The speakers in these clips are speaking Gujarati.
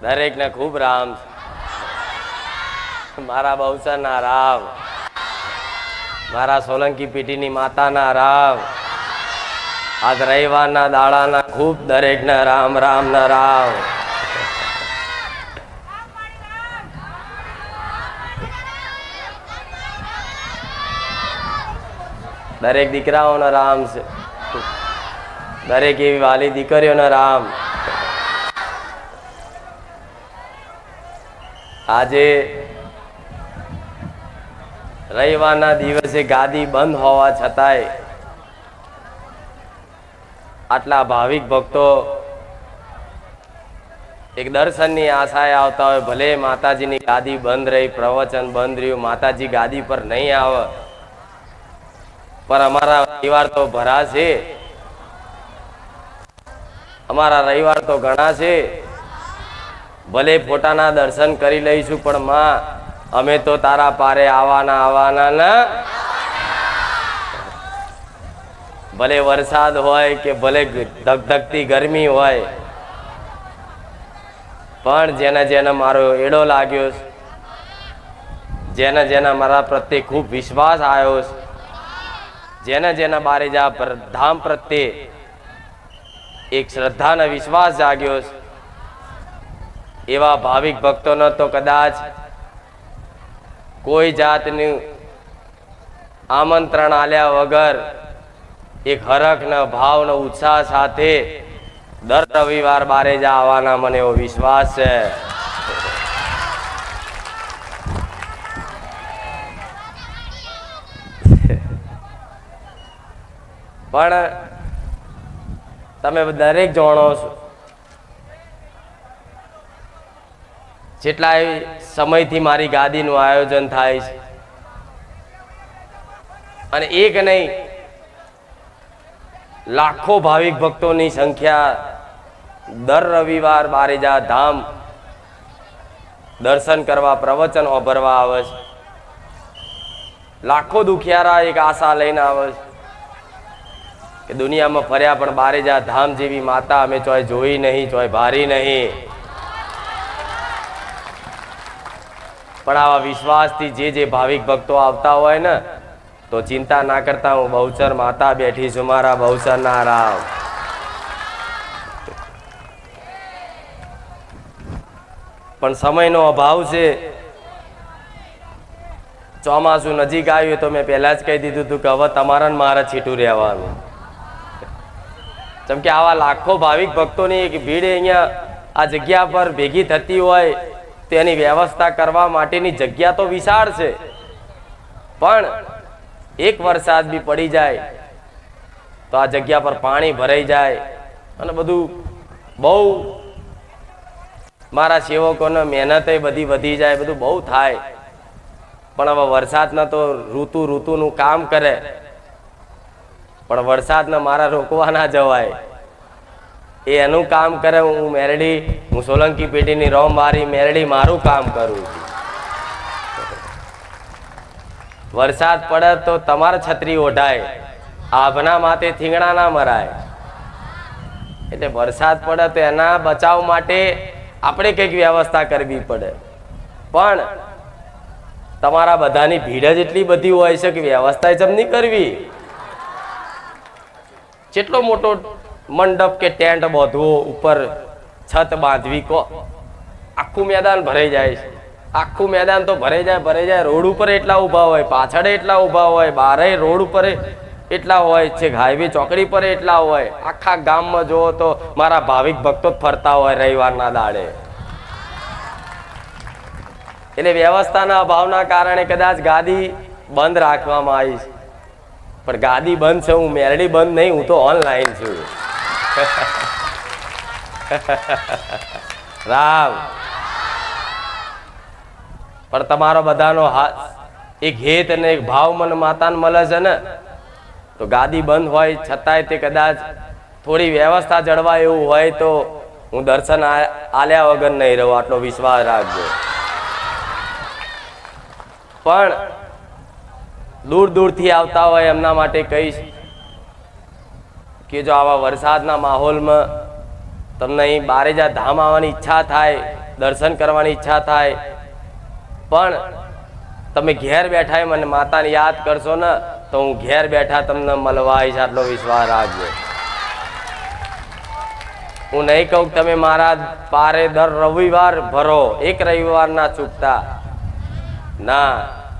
દરેક ને ખૂબ રામ. મારા બહુચરના રામ, મારા સોલંકી પેઢીની માતાના રામ, આજ રવિવારના દાડાના ખૂબ દરેક ને રામ રામ ના રામ. દરેક દીકરાઓના રામ છે, દરેક એવી વાલી દીકરીઓના રામ. આજે રવિવારના દિવસે ગાદી બંધ હોવા છતાંય આટલા ભાવિક ભક્તો એક દર્શનની આશાએ આવતા હોય. ભલે માતાજીની ગાદી બંધ રહી, પ્રવચન બંધ રહ્યું, માતાજી ગાદી પર નહીં આવે, પણ અમારા રવિવાર તો ભરા છે, અમારા રવિવાર તો ઘણા છે. ભલે ફોટાના દર્શન કરી લઈશું, પણ માં અમે તો તારા પારે આવવાના ના. ભલે વરસાદ હોય કે ભલે ધગધગતી ગરમી હોય, પણ જેને જેને મારો એડો લાગ્યો, જેને જેને મારા પ્રત્યે ખૂબ વિશ્વાસ આવ્યો, જેને જેને બારેજા ધામ પ્રત્યે એક શ્રદ્ધા અને વિશ્વાસ જાગ્યો, એવા ભાવિક ભક્તોનો તો કદાચ કોઈ જાતનું આમંત્રણ આલ્યા વગર એક હરખ ન ભાવ ન ઉત્સાહ સાથે દર રવિવાર બારેજા આવવાના મને એવો વિશ્વાસ છે. પણ તમે દરેક જાણો છો, જેટલા સમયથી મારી ગાદીનું આયોજન થાય છે, અને એક નહીં લાખો ભાવિક ભક્તોની સંખ્યા દર રવિવાર બારેજા ધામ દર્શન કરવા, પ્રવચન ભરવા આવે છે. લાખો દુખિયારા એક આશા લઈને આવે છે કે દુનિયામાં ફર્યા પણ બારેજા ધામ જેવી માતા અમે ચોય જોઈ નહીં, ચોય ભારી નહીં. પણ આવા વિશ્વાસથી જે ભાવિક ભક્તો આવતા હોય ને, તો ચિંતા ના કરતા, હું બહુચર માતા બેઠી છું, મારા બહુચર ના રામ. પણ સમયનો અભાવ છે. ચોમાસું નજીક આવ્યું તો મેં પહેલા જ કહી દીધું હતું કે હવે તમારા મારા છેટું રહેવાનું. જેમ કે આવા લાખો ભાવિક ભક્તોની એક ભીડ અહીંયા આ જગ્યા પર ભેગી થતી હોય, તેની વ્યવસ્થા કરવા માટેની જગ્યા તો વિશાળ છે, પણ એક વરસાદ બી પડી જાય તો આ જગ્યા પર પાણી ભરાઈ જાય અને બધું બહુ મારા સેવકોને મહેનતે બધી વધી જાય, બધું બહુ થાય. પણ હવે વરસાદના તો ઋતુનું કામ કરે, પણ વરસાદને મારા રોકવા ના જવાય. એ એનું કામ કરે, હું મેરડી, હું સોલંકી પેઢીની રોમ મારી મેરડી મારું કામ કરું. વરસાદ પડે તો તમારે છત્રી ઓઢાય, આભના માથે થીંગણા ના મરાય. એટલે વરસાદ પડે તો એના બચાવ માટે આપણે કંઈક વ્યવસ્થા કરવી પડે. પણ તમારા બધાની ભીડ જ એટલી બધી હોય છે કે વ્યવસ્થા જમ નહીં કરવી. જેટલો મોટો મંડપ કે ટેન્ટ બાંધવો, ઉપર છત બાંધવી, કો આખું મેદાન ભરાઈ જાય છે. આખું મેદાન તો ભરાઈ જાય. રોડ ઉપર એટલા ઊભા હોય, પાછળ એટલા ઊભા હોય, બારે રોડ ઉપર એટલા હોય છે, હાઈવે ચોકડી પર એટલા હોય. આખા ગામમાં જુઓ તો મારા ભાવિક ભક્તો જ ફરતા હોય રવિવારના દાડે. એટલે વ્યવસ્થાના અભાવના કારણે કદાચ ગાદી બંધ રાખવામાં આવી છે. પણ ગાદી બંધ છે, હું મેરડી બંધ નહીં, હું તો ઓનલાઈન છું. રામ. પણ તમારો બધાનો એક હેત અને એક ભાવ મને માતાને મળે છે ને, તો ગાદી બંધ હોય છતાંય તે કદાચ થોડી વ્યવસ્થા જળવાય એવું હોય તો હું દર્શન આલ્યા વગર નહીં રહું, આટલો વિશ્વાસ રાખજો. પણ દૂર દૂરથી આવતા હોય એમના માટે કહીશ કે જો આવા વરસાદના માહોલમાં તમને અહીં બારેજા ધામ આવવાની ઈચ્છા થાય, દર્શન કરવાની ઈચ્છા થાય, પણ તમે ઘેર બેઠા મને માતાને યાદ કરશો ને તો હું ઘેર બેઠા તમને મળવા આવીશ, આટલો વિશ્વાસ રાખજો. હું નહીં કહું તમે મારા પારે દર રવિવાર ભરો, એક રવિવાર ના ચૂકતા ના,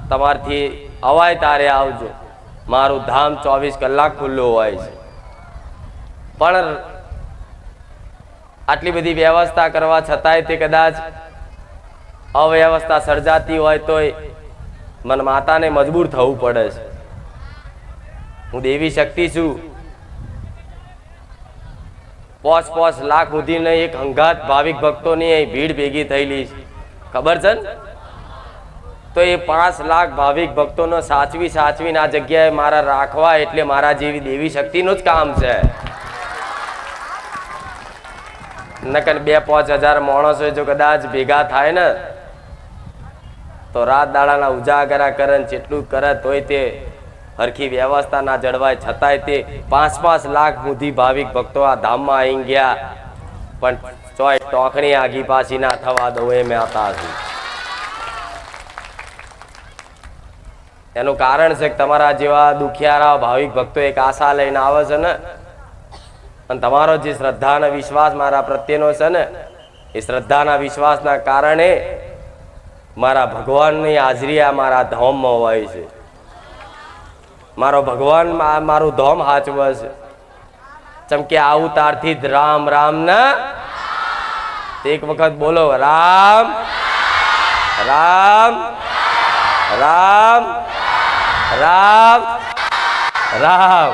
તમારથી અવાય તારે આવજો. મારું ધામ 24 કલાક ખુલ્લું હોય છે, પણ આટલી બધી વ્યવસ્થા કરવા છતાંય તે કદાચ અવ્યવસ્થા સર્જાતી હોય તો મને માતાને મજબૂર થવું પડે છે. હું દેવી શક્તિ છું. 5 લાખ સુધીને એક હંગાત ભાવિક ભક્તોની અહીં ભીડ ભેગી થયેલી છે, ખબર છે ને? તો એ 5 લાખ ભાવિક ભક્તોનો સાચવીને આ જગ્યાએ મારા રાખવા એટલે મારા જેવી દેવી શક્તિનું જ કામ છે. નકર 2-5 હજાર માણસો જો કદાચ ભેગા થાય ને તો રાત દાડાના ઉજાગરા કરે ને જેટલું કરે તોય તે હરખી વ્યવસ્થા ના જળવાય. છતાંય તે 5 લાખ સુધી ભાવિક ભક્તો આ ધામમાં આવી ગયા, પણ ચોય ટોકણી આગી પાછી ના થવા દઉં એ મેં હતા છું. એનું કારણ છે કે તમારા જેવા દુખિયારા ભાવિક ભક્તો એક આશા લઈને આવે છે ને, અને તમારો જે શ્રદ્ધા અને વિશ્વાસ મારા પ્રત્યેનો છે ને, એ શ્રદ્ધાના વિશ્વાસના કારણે મારા ભગવાનની હાજરી આ મારા ધામમાં હોય છે. મારો ભગવાન મારું ધામ હાચવે છે. ચમકે આવું તારથી જ રામ રામ ના એક વખત બોલો, રામ રામ રામ રામ રામ.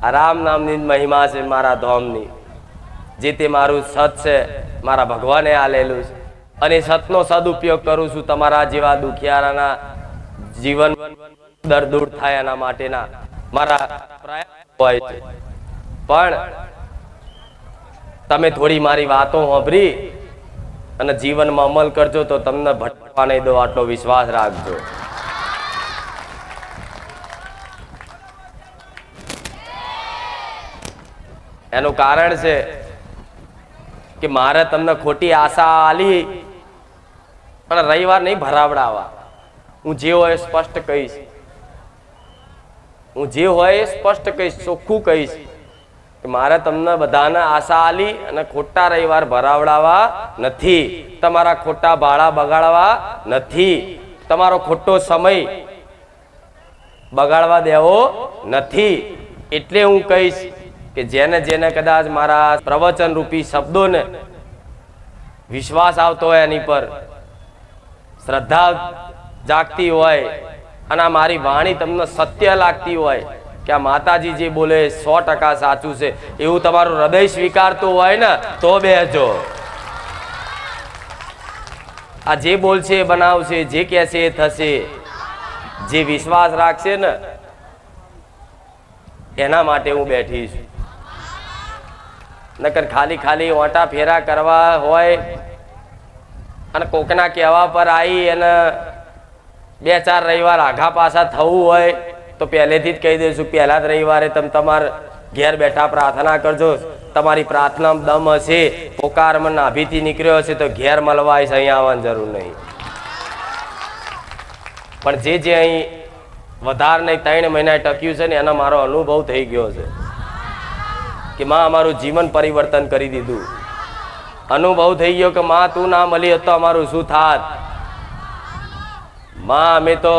આ રામ નામની મહિમા છે મારા ધામની, જે તે મારું સત છે, મારા ભગવાને આલેલું છે, અને સતનો સદુપયોગ કરું છું તમારા જેવા દુખિયારાના જીવન દર્દ દૂર થાય એના માટેના મારા પ્રયાસ હોય છે. પણ તમે થોડી મારી વાતો સાંભળી અને જીવનમાં અમલ કરજો તો તમને ભટકવા નહીં દો, આટલો વિશ્વાસ રાખજો. એનું કારણ છે કે મારે તમને ખોટી આશા આલી અને રવિવાર નહીં ભરાવડાવવા. હું જે હોય સ્પષ્ટ કહીશ, ચોખ્ખું કહીશ કે મારે તમને બધાને આશા આલી અને ખોટા રવિવાર ભરાવડાવવા નથી, તમારા ખોટા ભાડા બગાડવા નથી, તમારો ખોટો સમય બગાડવા દેવો નથી. એટલે હું કહીશ કે જેને કદાચ મારા પ્રવચન રૂપી શબ્દોને વિશ્વાસ આવતો હોય, એની પર શ્રદ્ધા જાગતી હોય અને મારી વાણી તમને સત્ય લાગતી હોય કે આ માતાજી જે બોલે 100% સાચું છે, એવું તમારું હૃદય સ્વીકારતું હોય ને તો બેહજો. આ જે બોલશે એ બનાવશે, જે કહેશે એ થશે. જે વિશ્વાસ રાખશે ને એના માટે હું બેઠી છું. નકર ખાલી ઓટા ફેરા કરવા હોય અને કોકના કહેવા પર આવી અને 2-4 રવિવાર આઘા પાછા થવું હોય તો પહેલેથી જ કહી દઈશું, પહેલા જ રવિવારે તમે તમારા ઘેર બેઠા પ્રાર્થના કરજો. તમારી પ્રાર્થનામાં દમ હશે, પોકાર મન નાભીથી નીકળ્યો હશે તો ઘેર મળવા આવીશ, અહીં આવવાની જરૂર નહીં. પણ જે અહીં વધારે નહીં 3 મહિના ટક્યું છે ને એનો મારો અનુભવ થઈ ગયો છે કે માં અમારું જીવન પરિવર્તન કરી દીધું. અનુભવ થઈ ગયો કે માં તું ના મળી હતો અમારું શું થાત. માં અમે તો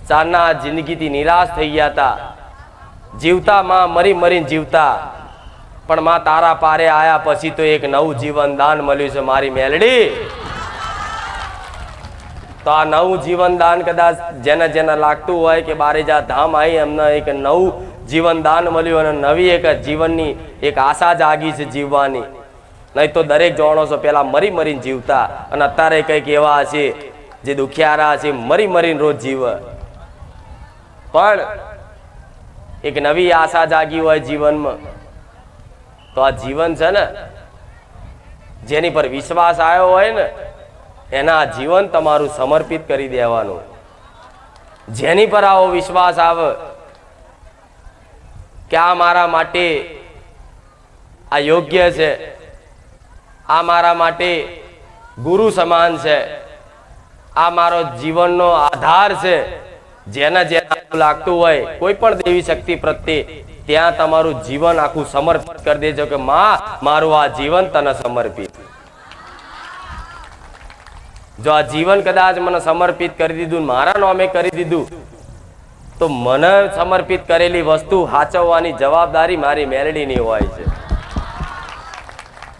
ચારના જિંદગીથી નિરાશ થઈ ગયા હતા, જીવતા માં મરીને જીવતા, પણ માં તારા પારે આયા પછી તો એક નવું જીવન દાન મળ્યું છે મારી મેલડી. તો આ નવું જીવન દાન કદાચ જેને લાગતું હોય કે બારેજા ધામ આવી એમને એક નવું જીવન દાન મળ્યું અને નવી એક જીવનની એક આશા જાગી છે જીવવાની. નહીં તો દરેક જાણો છો પેલા મરીને જીવતા, અને અત્યારે કંઈક એવા છે જે દુખિયારા છે મરીને રોજ જીવે. પણ એક નવી આશા જાગી હોય જીવનમાં તો આ જીવન છે ને જેની પર વિશ્વાસ આવ્યો હોય ને એના જીવન તમારું સમર્પિત કરી દેવાનું. જેની પર આવો વિશ્વાસ આવે કે આ મારા માટે આ યોગ્ય છે, આ મારા માટે ગુરુ સમાન છે, આ મારો જીવનનો આધાર છે, જેના જેના લાગતું હોય કોઈ પણ દેવી શક્તિ પ્રત્યે ત્યાં તમારું જીવન આખું સમર્પિત કરી દેજો કે માં મારું આ જીવન તને સમર્પિત. જો આ જીવન કદાચ મને સમર્પિત કરી દીધું, મારા નામે કરી દીધું, તો મને સમર્પિત કરેલી વસ્તુ સાચવવાની જવાબદારી મારી મેલડીની હોય છે.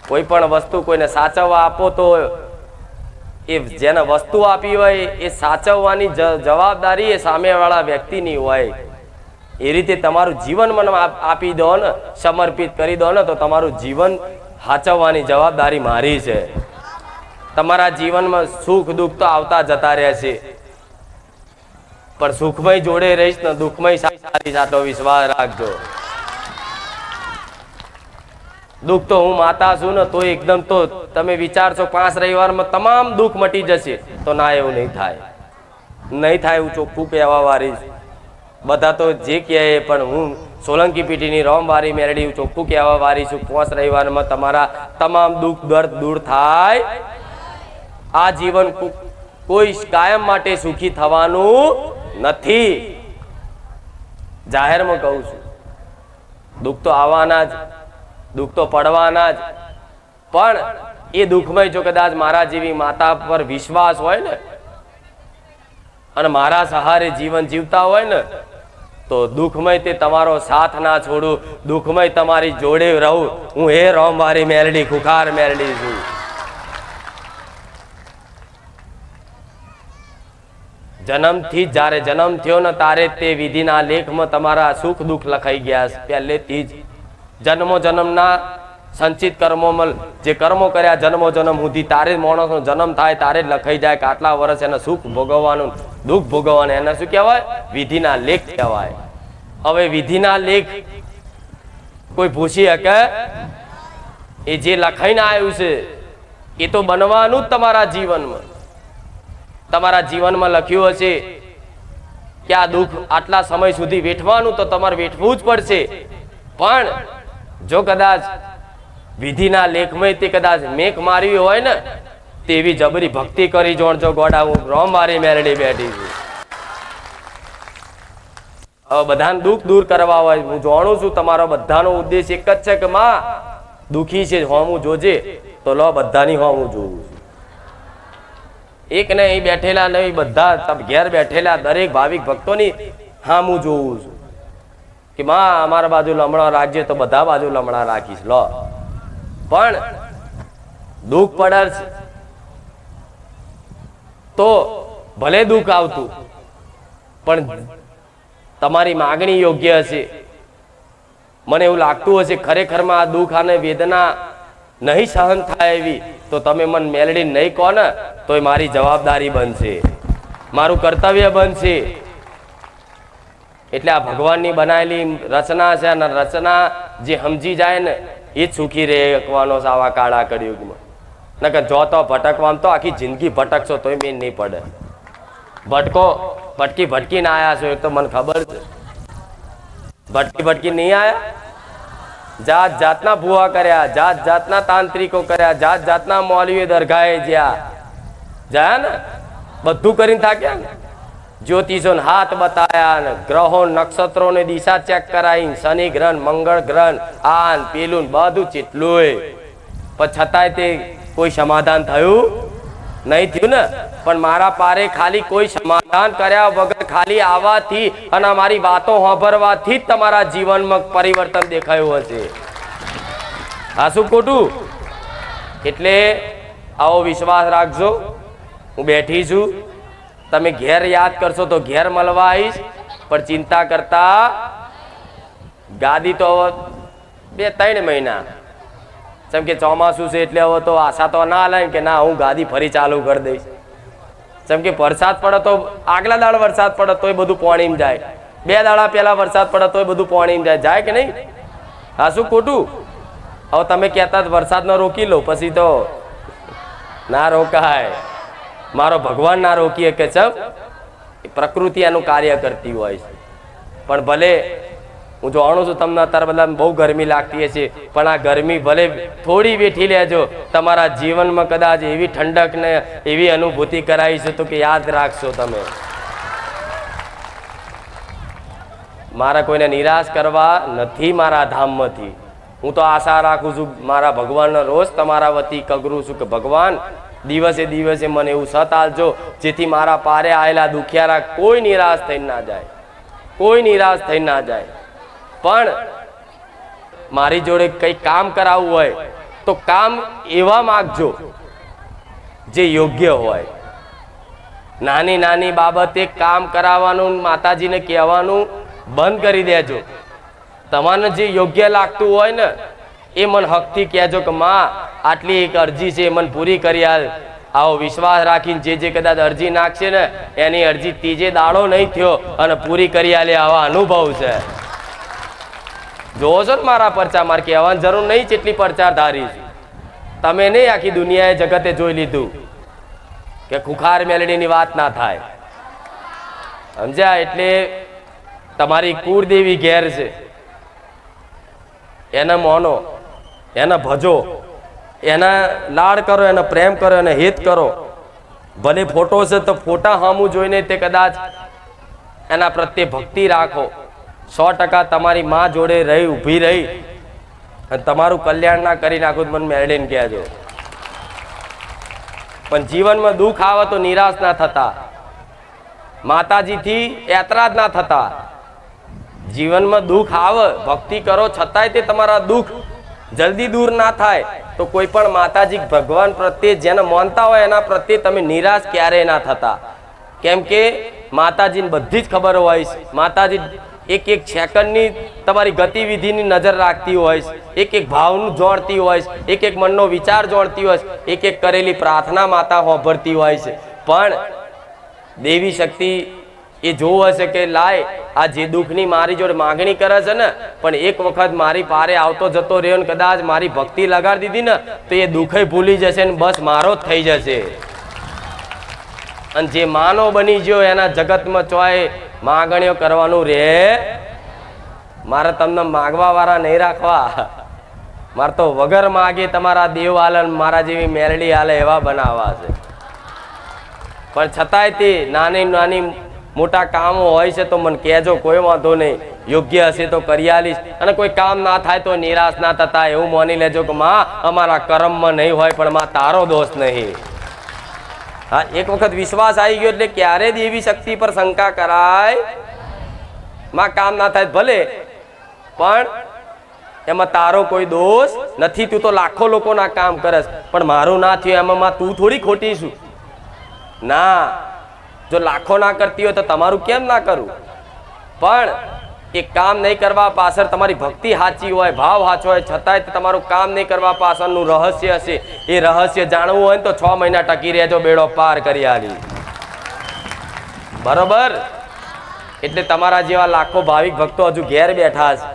કોઈ પણ વસ્તુ કોઈને સાચવવા આપો તો એ જેને વસ્તુ આપી હોય એ સાચવવાની જવાબદારી એ સામેવાળા વ્યક્તિની હોય. એ રીતે તમારું જીવન મને આપી દો ને, સમર્પિત કરી દો ને, તો તમારું જીવન સાચવવાની જવાબદારી મારી છે. તમારા જીવનમાં સુખ દુઃખ તો આવતા જતા રહેશે, પણ સુખમય જોડે રહીશ ને દુઃખમય સારી સાટો વિશ્વાસ રાખજો. દુઃખ તો હું માતા છું ને, તો એકદમ તો તમે વિચારશો 5 રવિવારમાં તમામ દુઃખ મટી જશે, તો ના, એવું નહીં થાય. નહીં થાય એવું ચોખ્ખું કહેવા વાળી બધા તો જે કહે, પણ હું સોલંકી પીટીની રોમવારી મેરડી ચોખ્ખું કહેવા વાળી છું. 5 રવિવારમાં તમારા તમામ દુઃખ દર્દ દૂર થાય. આ જીવન કોઈ કાયમ માટે સુખી થવાનું નથી. જાહેરમાં કહું છું, દુઃખ તો આવવાના જ, દુઃખ તો પડવાના જ, પણ એ દુઃખમય જો કદાચ મારા જેવી માતા પર વિશ્વાસ હોય ને અને મારા સહારે જીવન જીવતા હોય ને, તો દુઃખમય તે તમારો સાથ ના છોડું, દુઃખમય તમારી જોડે રહું. હું હે રોમવારી મેલડી, ખુખાર મેલડી છું. જન્મથી જ્યારે જન્મ થયો ને તારે તે વિધિના લેખમાં તમારા સુખ દુઃખ લખાઈ ગયા. પહેલેથી જ જન્મો જન્મના સંચિત કર્મોમાં જે કર્મો કર્યા જન્મો જન્મ સુધી, તારે માણસનો જન્મ થાય તારે જ લખાઈ જાય કે આટલા વર્ષ એને સુખ ભોગવવાનું, દુઃખ ભોગવવાનું. એને શું કહેવાય? વિધિના લેખ કહેવાય. હવે વિધિના લેખ કોઈ પૂછી શકે? એ જે લખાઈને આવ્યું છે એ તો બનવાનું જ તમારા જીવનમાં. તમારા જીવનમાં લખ્યું હશે કે આ દુઃખ આટલા સમય સુધી વેઠવાનું, તો તમારે વેઠવું જ પડશે. પણ જો કદાચ વિધિના લેખમાં તે કદાચ મેક મારવી હોય ને, તેવી જબરી ભક્તિ કરી જોણજો ગોડા. હું રોમવારી મેરડી બેઠી છું. હવે બધાને દુઃખ દૂર કરવા હોય, હું જાણું છું તમારો બધાનો ઉદ્દેશ એક જ છે કે માં દુઃખી છે, હોમું જોજે. તો લો બધાની હોમું જોવું. એક ને અહીં બેઠેલા નહીં, બધા ઘેર બેઠેલા દરેક ભાવિક ભક્તોની હામું જોવું છું કે માં અમારા બાજુ લમણા રાખજે, તો બધા બાજુ લમણા રાખીશ. લો, પણ દુઃખ પડે તો ભલે દુઃખ આવતું, પણ તમારી માગણી યોગ્ય હશે. મને એવું લાગતું હશે ખરેખરમાં આ દુઃખ અને વેદના નહીં સહન થાય એવી, તો તમે મને મેલડી નહીં કહો ને, તો મારી જવાબદારી બનશે, મારું કર્તવ્ય બનશે. એટલે આ ભગવાનની બનાવેલી રચના છે, અને રચના જે સમજી જાય ને એ જ સુખી રહેવાનો છે આવા કાળા કળિયુગમાં. નકર જો તો ભટકવામાં તો આખી જિંદગી ભટકશો તોય મેં નહીં પડે. ભટકી ભટકીને આયા છો, એ તો મને ખબર છે. ભટકી નહીં આયા, જાત જાતના ભૂવા કર્યા, જાત જાતના તાંત્રિકો કર્યા, જાત જાતના મૌલવીઓ દરગાહે જ્યાં ને બધું કરીને થાક્યા ને. જ્યોતિષોને હાથ બતાયા ને, ગ્રહો નક્ષત્રોને દિશા ચેક કરાવી, શનિ ગ્રહણ, મંગળ ગ્રહણ, આન પેલું બધું ચેટલું, પણ છતાંય તે કોઈ સમાધાન થયું નહીં થયું ને. પણ મારા પારે ખાલી કોઈ સમાધાન કર્યા વગર ખાલી આવવાથી અને અમારી વાતો સાંભળવાથી જ તમારા જીવનમાં પરિવર્તન દેખાયું હશે. હા, શું ખોટું? એટલે આવો વિશ્વાસ રાખજો. હું બેઠી છું, તમે ઘેર યાદ કરશો તો ઘેર મળવા આવીશ, પણ ચિંતા કરતા ગાદી તો 2-3 મહિના, જેમ કે ચોમાસું છે એટલે હવે તો આશા તો ના લે કે ના હું ગાદી ફરી ચાલુ કરી દઈશ. જેમ કે વરસાદ પડે તો આગલા દાડ વરસાદ પડે તોય બધું પાણીમાં જાય, 2 દાડા પહેલા વરસાદ પડે તોય બધું પાણીમાં જાય કે નહીં? હા, શું ખોટું? હવે તમે કહેતા વરસાદ ન રોકી લો, પછી તો ના રોકાય. મારો ભગવાન ના રોકીએ કે ચમ પ્રકૃતિ એનું કાર્ય કરતી હોય છે. પણ ભલે હું જાણું છું તમને અત્યારે બધા બહુ ગરમી લાગતી હશે, પણ આ ગરમી ભલે થોડી વેઠી લેજો, તમારા જીવનમાં કદાચ એવી ઠંડક ને એવી અનુભૂતિ કરાવીશું તો કે યાદ રાખશો તમે. મારા કોઈને નિરાશ કરવા નથી મારા ધામમાંથી. હું તો આશા રાખું છું મારા ભગવાનનો રોજ તમારા વતી કગરું છું કે ભગવાન દિવસે દિવસે મને એવું સત આલજો જેથી મારા પારે આવેલા દુખિયારા કોઈ નિરાશ થઈ ના જાય, કોઈ નિરાશ થઈ ના જાય. પણ મારી જોડે કંઈ કામ કરાવવું હોય તો કામ એવા માગજો જે યોગ્ય હોય. નાની નાની બાબતે કામ કરાવવાનું માતાજીને કહેવાનું બંધ કરી દેજો. તમારે જે યોગ્ય લાગતું હોય ને એ મને હકથી કહેજો કે માં આટલી એક અરજી છે મને પૂરી કરી આલ. આવો વિશ્વાસ રાખીને જે કદાચ અરજી નાખશે ને એની અરજી ત્રીજે દાડો નહીં થયો અને પૂરી કરી આલે આવા અનુભવ છે. જોવો છો ને મારા પરચા, મારે કહેવાની જરૂર નહીં જેટલી પ્રચાર ધારી છે. તમે નહીં, આખી દુનિયાએ જગતે જોઈ લીધું કે ખુખાર મેલડીની વાત ના થાય. સમજ્યા? એટલે તમારી કુળદેવી ઘેર છે, એને મોનો, એને ભજો, એના લાડ કરો, એને પ્રેમ કરો, એને હિત કરો. ભલે ફોટો છે તો ફોટા સામું જોઈને તે કદાચ એના પ્રત્યે ભક્તિ રાખો. 100% તમારી માં જોડે રહી ઊભી રહી અને તમારું કલ્યાણ ના કરી નાખું મને મેળવીને કહેજો. પણ જીવનમાં દુઃખ આવે તો નિરાશ ના થતા, માતાજીથી એતરાજ ના થતા. જીવનમાં દુઃખ આવે, ભક્તિ કરો છતાંય તે તમારા દુઃખ જલ્દી દૂર ના થાય તો કોઈ પણ માતાજી ભગવાન પ્રત્યે જેને માનતા હોય એના પ્રત્યે તમે નિરાશ ક્યારેય ના થતા. કેમ કે માતાજીને બધી જ ખબર હોય છે. માતાજી એક એક સેકન્ડની તમારી ગતિવિધિની નજર રાખતી હોય છે, એક એક ભાવનું જોડતી હોય છે, એક એક મનનો વિચાર જોડતી હોય છે, એક એક કરેલી પ્રાર્થના માતા સાંભળતી હોય છે. પણ દેવી શક્તિ એ જોવું હશે કે લાય આ જે દુઃખની મારી જોડે માગણી કરે છે ને, પણ એક વખત મારી પારે આવતો જતો રહ્યો ને કદાચ મારી ભક્તિ લગાડી દીધી ને તો એ દુઃખે ભૂલી જશે ને બસ મારો જ થઈ જશે. અને જે માનો બની ગયો એના જગતમાં ચોય માગણીઓ કરવાનું રે. મારે તમને માગવા વાળા નહીં રાખવા, મારે તો વગર માગે તમારા દેવ આલન મારા જેવી મેરડી આલે એવા બનાવવા છે. પણ છતાંય તે નાની નાની મોટા કામો હોય છે તો મને કહેજો, કોઈ વાંધો નહીં, યોગ્ય હશે તો કરી આલીશ. અને કોઈ કામ ના થાય તો નિરાશ ના થતા એવું માની લેજો કે માં અમારા કર્મમાં નહીં હોય પણ માં તારો દોષ નહીં. હા, એક વખત વિશ્વાસ આવી ગયો એટલે ક્યારે દેવી શક્તિ પર શંકા કરાય. માં કામ ના થાય ભલે, પણ એમાં તારો કોઈ દોષ નથી. તું તો લાખો લોકોના કામ કરસ પણ મારું ના થયું એમાં માં તું થોડી ખોટી છું ના. જો લાખો ના કરતી હોય તો તમારું કેમ ના કરું? પણ એ કામ નહીં કરવા પાછળ તમારી ભક્તિ સાચી હોય, ભાવ સાચો હોય, છતાંય તમારું કામ નહીં કરવા પાછળનું રહસ્ય હશે. એ રહસ્ય જાણવું હોય ને તો 6 મહિના ટકી રહેજો, બેડો પાર કરી આલી. બરોબર? એટલે તમારા જેવા લાખો ભાવિક ભક્તો હજુ ઘેર બેઠા છે,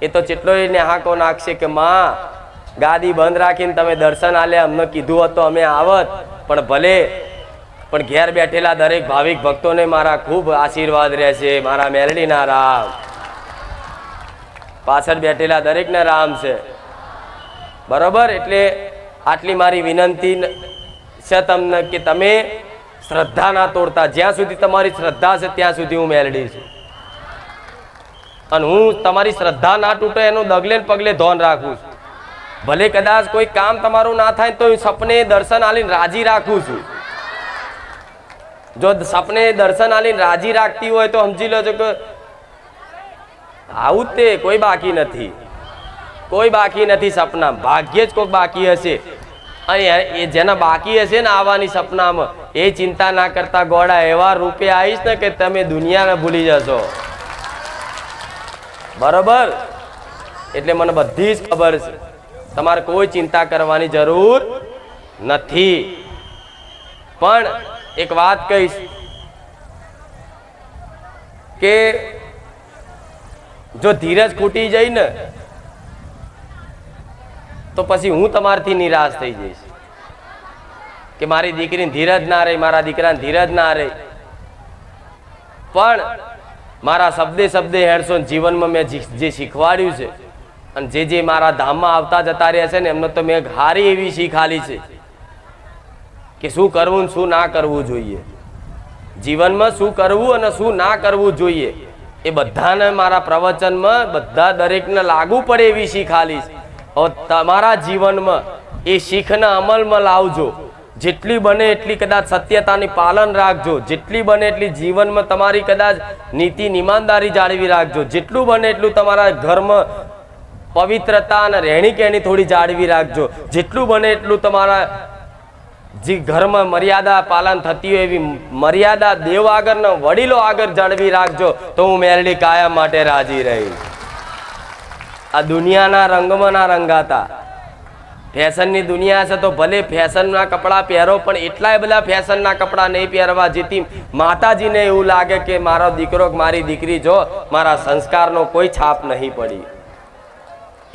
એ તો કેટલોય નેહાકો નાખશે કે માં ગાદી બંધ રાખીને તમે દર્શન આલે, અમને કીધું હોત તો અમે આવત. પણ ભલે, પણ ઘેર બેઠેલા દરેક ભાવિક ભક્તોને મારા ખૂબ આશીર્વાદ રહેશે. મારા મેલડીના રામ, પાછળ બેઠેલા દરેકને રામ છે. બરોબર? એટલે આટલી મારી વિનંતી છે તમને કે તમે શ્રદ્ધા ના તોડતા. જ્યાં સુધી તમારી શ્રદ્ધા છે ત્યાં સુધી હું મેલડી છું. અને હું તમારી શ્રદ્ધા ના તૂટે એનું ડગલે ને પગલે ધ્યાન રાખું છું. ભલે કદાચ કોઈ કામ તમારું ના થાય તો સપને દર્શન આલીને રાજી રાખું છું. જો સપને દર્શન આલીને રાજી રાખતી હોય તો સમજી લેજો કે આવું તે કોઈ બાકી નથી, કોઈ બાકી નથી સપના. ભાગ્યે જ કોઈક બાકી હશે. અને એ જેના બાકી હશે ને આવવાની સપનામાં એ ચિંતા ના કરતા ગોળા એવા રૂપે આવીશ ને કે તમે દુનિયાને ભૂલી જશો. બરોબર? એટલે મને બધી જ ખબર છે, તમારે કોઈ ચિંતા કરવાની જરૂર નથી. પણ એક વાત કહીશ કે જો ધીરજ ખૂટી જાય ને તો પછી હું તમારથી નિરાશ થઈ જઈશ કે મારી દીકરીને ધીરજ ના રહી, મારા દીકરાને ધીરજ ના રહી. પણ મારા શબ્દે શબ્દે હેડશો, જીવનમાં મેં જે શીખવાડ્યું છે અને જે મારા ધામમાં આવતા જતા રહ્યા છે ને એમને તો મેં સારી એવી શીખ આલી છે કે શું કરવું ને શું ના કરવું જોઈએ, જીવનમાં શું કરવું અને શું ના કરવું જોઈએ એ બધાને મારા પ્રવચનમાં બધા દરેકને લાગુ પડે એવી શીખ આલી છે. હવે તમારા જીવનમાં એ શીખને અમલમાં લાવજો, જેટલી બને એટલી કદાચ સત્યતાની પાલન રાખજો, જેટલી બને એટલી જીવનમાં તમારી કદાચ નીતિ ઈમાનદારી જાળવી રાખજો, જેટલું બને એટલું તમારા ઘરમાં પવિત્રતા અને રહેણી કહેણી થોડી જાળવી રાખજો, જેટલું બને એટલું તમારા જે ઘરમાં મર્યાદા પાલન થતી હોય એવી મર્યાદા દેવ આગળ ને વડીલો આગળ જાળવી રાખજો, તો હું મેરડી કાયમ માટે રાજી રહી. આ દુનિયાના રંગમાં ના રંગાતા. ફેશનની દુનિયા છે તો ભલે ફેશનના કપડાં પહેરો, પણ એટલાય બધા ફેશનના કપડાં નહીં પહેરવા જેથી માતાજીને એવું લાગે કે મારો દીકરો મારી દીકરી જો મારા સંસ્કારનો કોઈ છાપ નહીં પડી.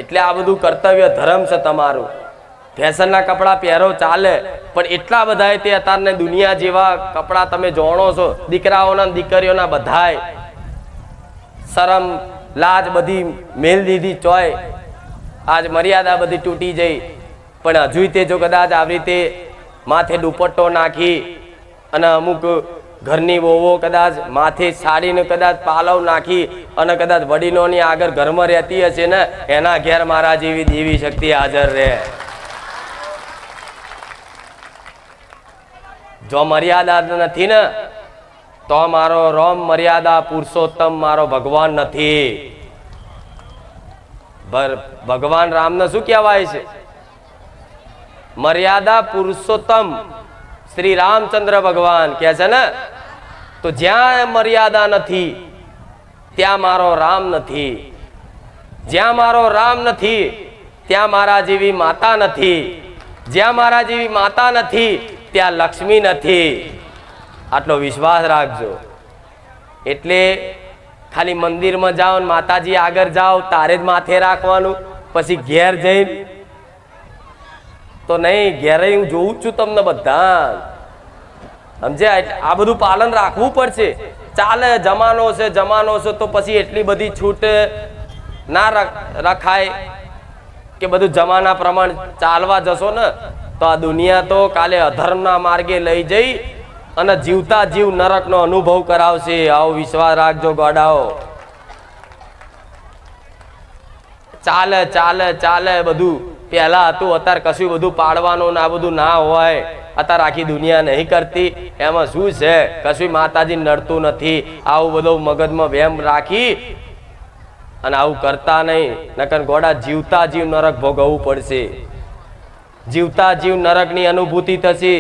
એટલે આ બધું કર્તવ્ય ધર્મ છે તમારું. ફેશનના કપડાં પહેરો ચાલે, પણ એટલા બધાય તે અત્યારને દુનિયા જેવા કપડાં તમે જાણો છો, દીકરાઓના દીકરીઓના બધાય શરમ લાજ બધી મેલ દીધી ચોય, આજ મર્યાદા બધી તૂટી જઈ. પણ હજુ તે જો કદાચ આવી રીતે માથે દુપટ્ટો નાખી અને અમુક ઘરની વહુઓ કદાચ માથે સાડીને કદાચ પાલવ નાખી અને કદાચ વડીલોની આગળ ઘરમાં રહેતી હશે ને, એના ઘેર મારા જેવી દેવી શક્તિ હાજર રહે. જો મર્યાદા નથી ને તો મારો રોમ મર્યાદા પુરુષોત્તમ મારો ભગવાન નથી. ભગવાન રામને શું કહેવાય છે? મર્યાદા પુરુષોત્તમ શ્રી રામચંદ્ર ભગવાન કહે છે ને. તો જ્યાં મર્યાદા નથી ત્યાં મારો રામ નથી, જ્યાં મારો રામ નથી ત્યાં મારા જેવી માતા નથી, જ્યાં મારા જેવી માતા નથી ત્યાં લક્ષ્મી નથી. આટલો વિશ્વાસ રાખજો. એટલે ખાલી મંદિરમાં જાઓ ને માતાજી આગળ જાઓ તારે જ માથે રાખવાનું, પછી ઘેર જઈને તો નહીં. ઘેરે હું જોઉં છું તમને બધા, સમજ્યા? આ બધું પાલન રાખવું પડશે. ચાલે જમાનો છે, જમાનો છે તો પછી એટલી બધી છૂટ ના રખાય કે બધું જમાના પ્રમાણે ચાલવા જશો ને તો આ દુનિયા તો કાલે અધર્મના માર્ગે લઈ જઈ અને જીવતા જીવ નરકનો અનુભવ કરાવશે. આવો વિશ્વાસ રાખજો ગોડાઓ. ચાલે ચાલે ચાલે બધું પહેલા હતું, અત્યારે કશું બધું પાડવાનું ના બધું ના હોય. અત્યારે આખી દુનિયા નહીં કરતી, એમાં શું છે? કશું માતાજી નડતું નથી. આવું બધું મગજમાં વહેમ રાખી અને આવું કરતા નહીં, નકર ગોડા જીવતા જીવ નરક ભોગવવું પડશે. જીવતા જીવ નરકની અનુભૂતિ થશે.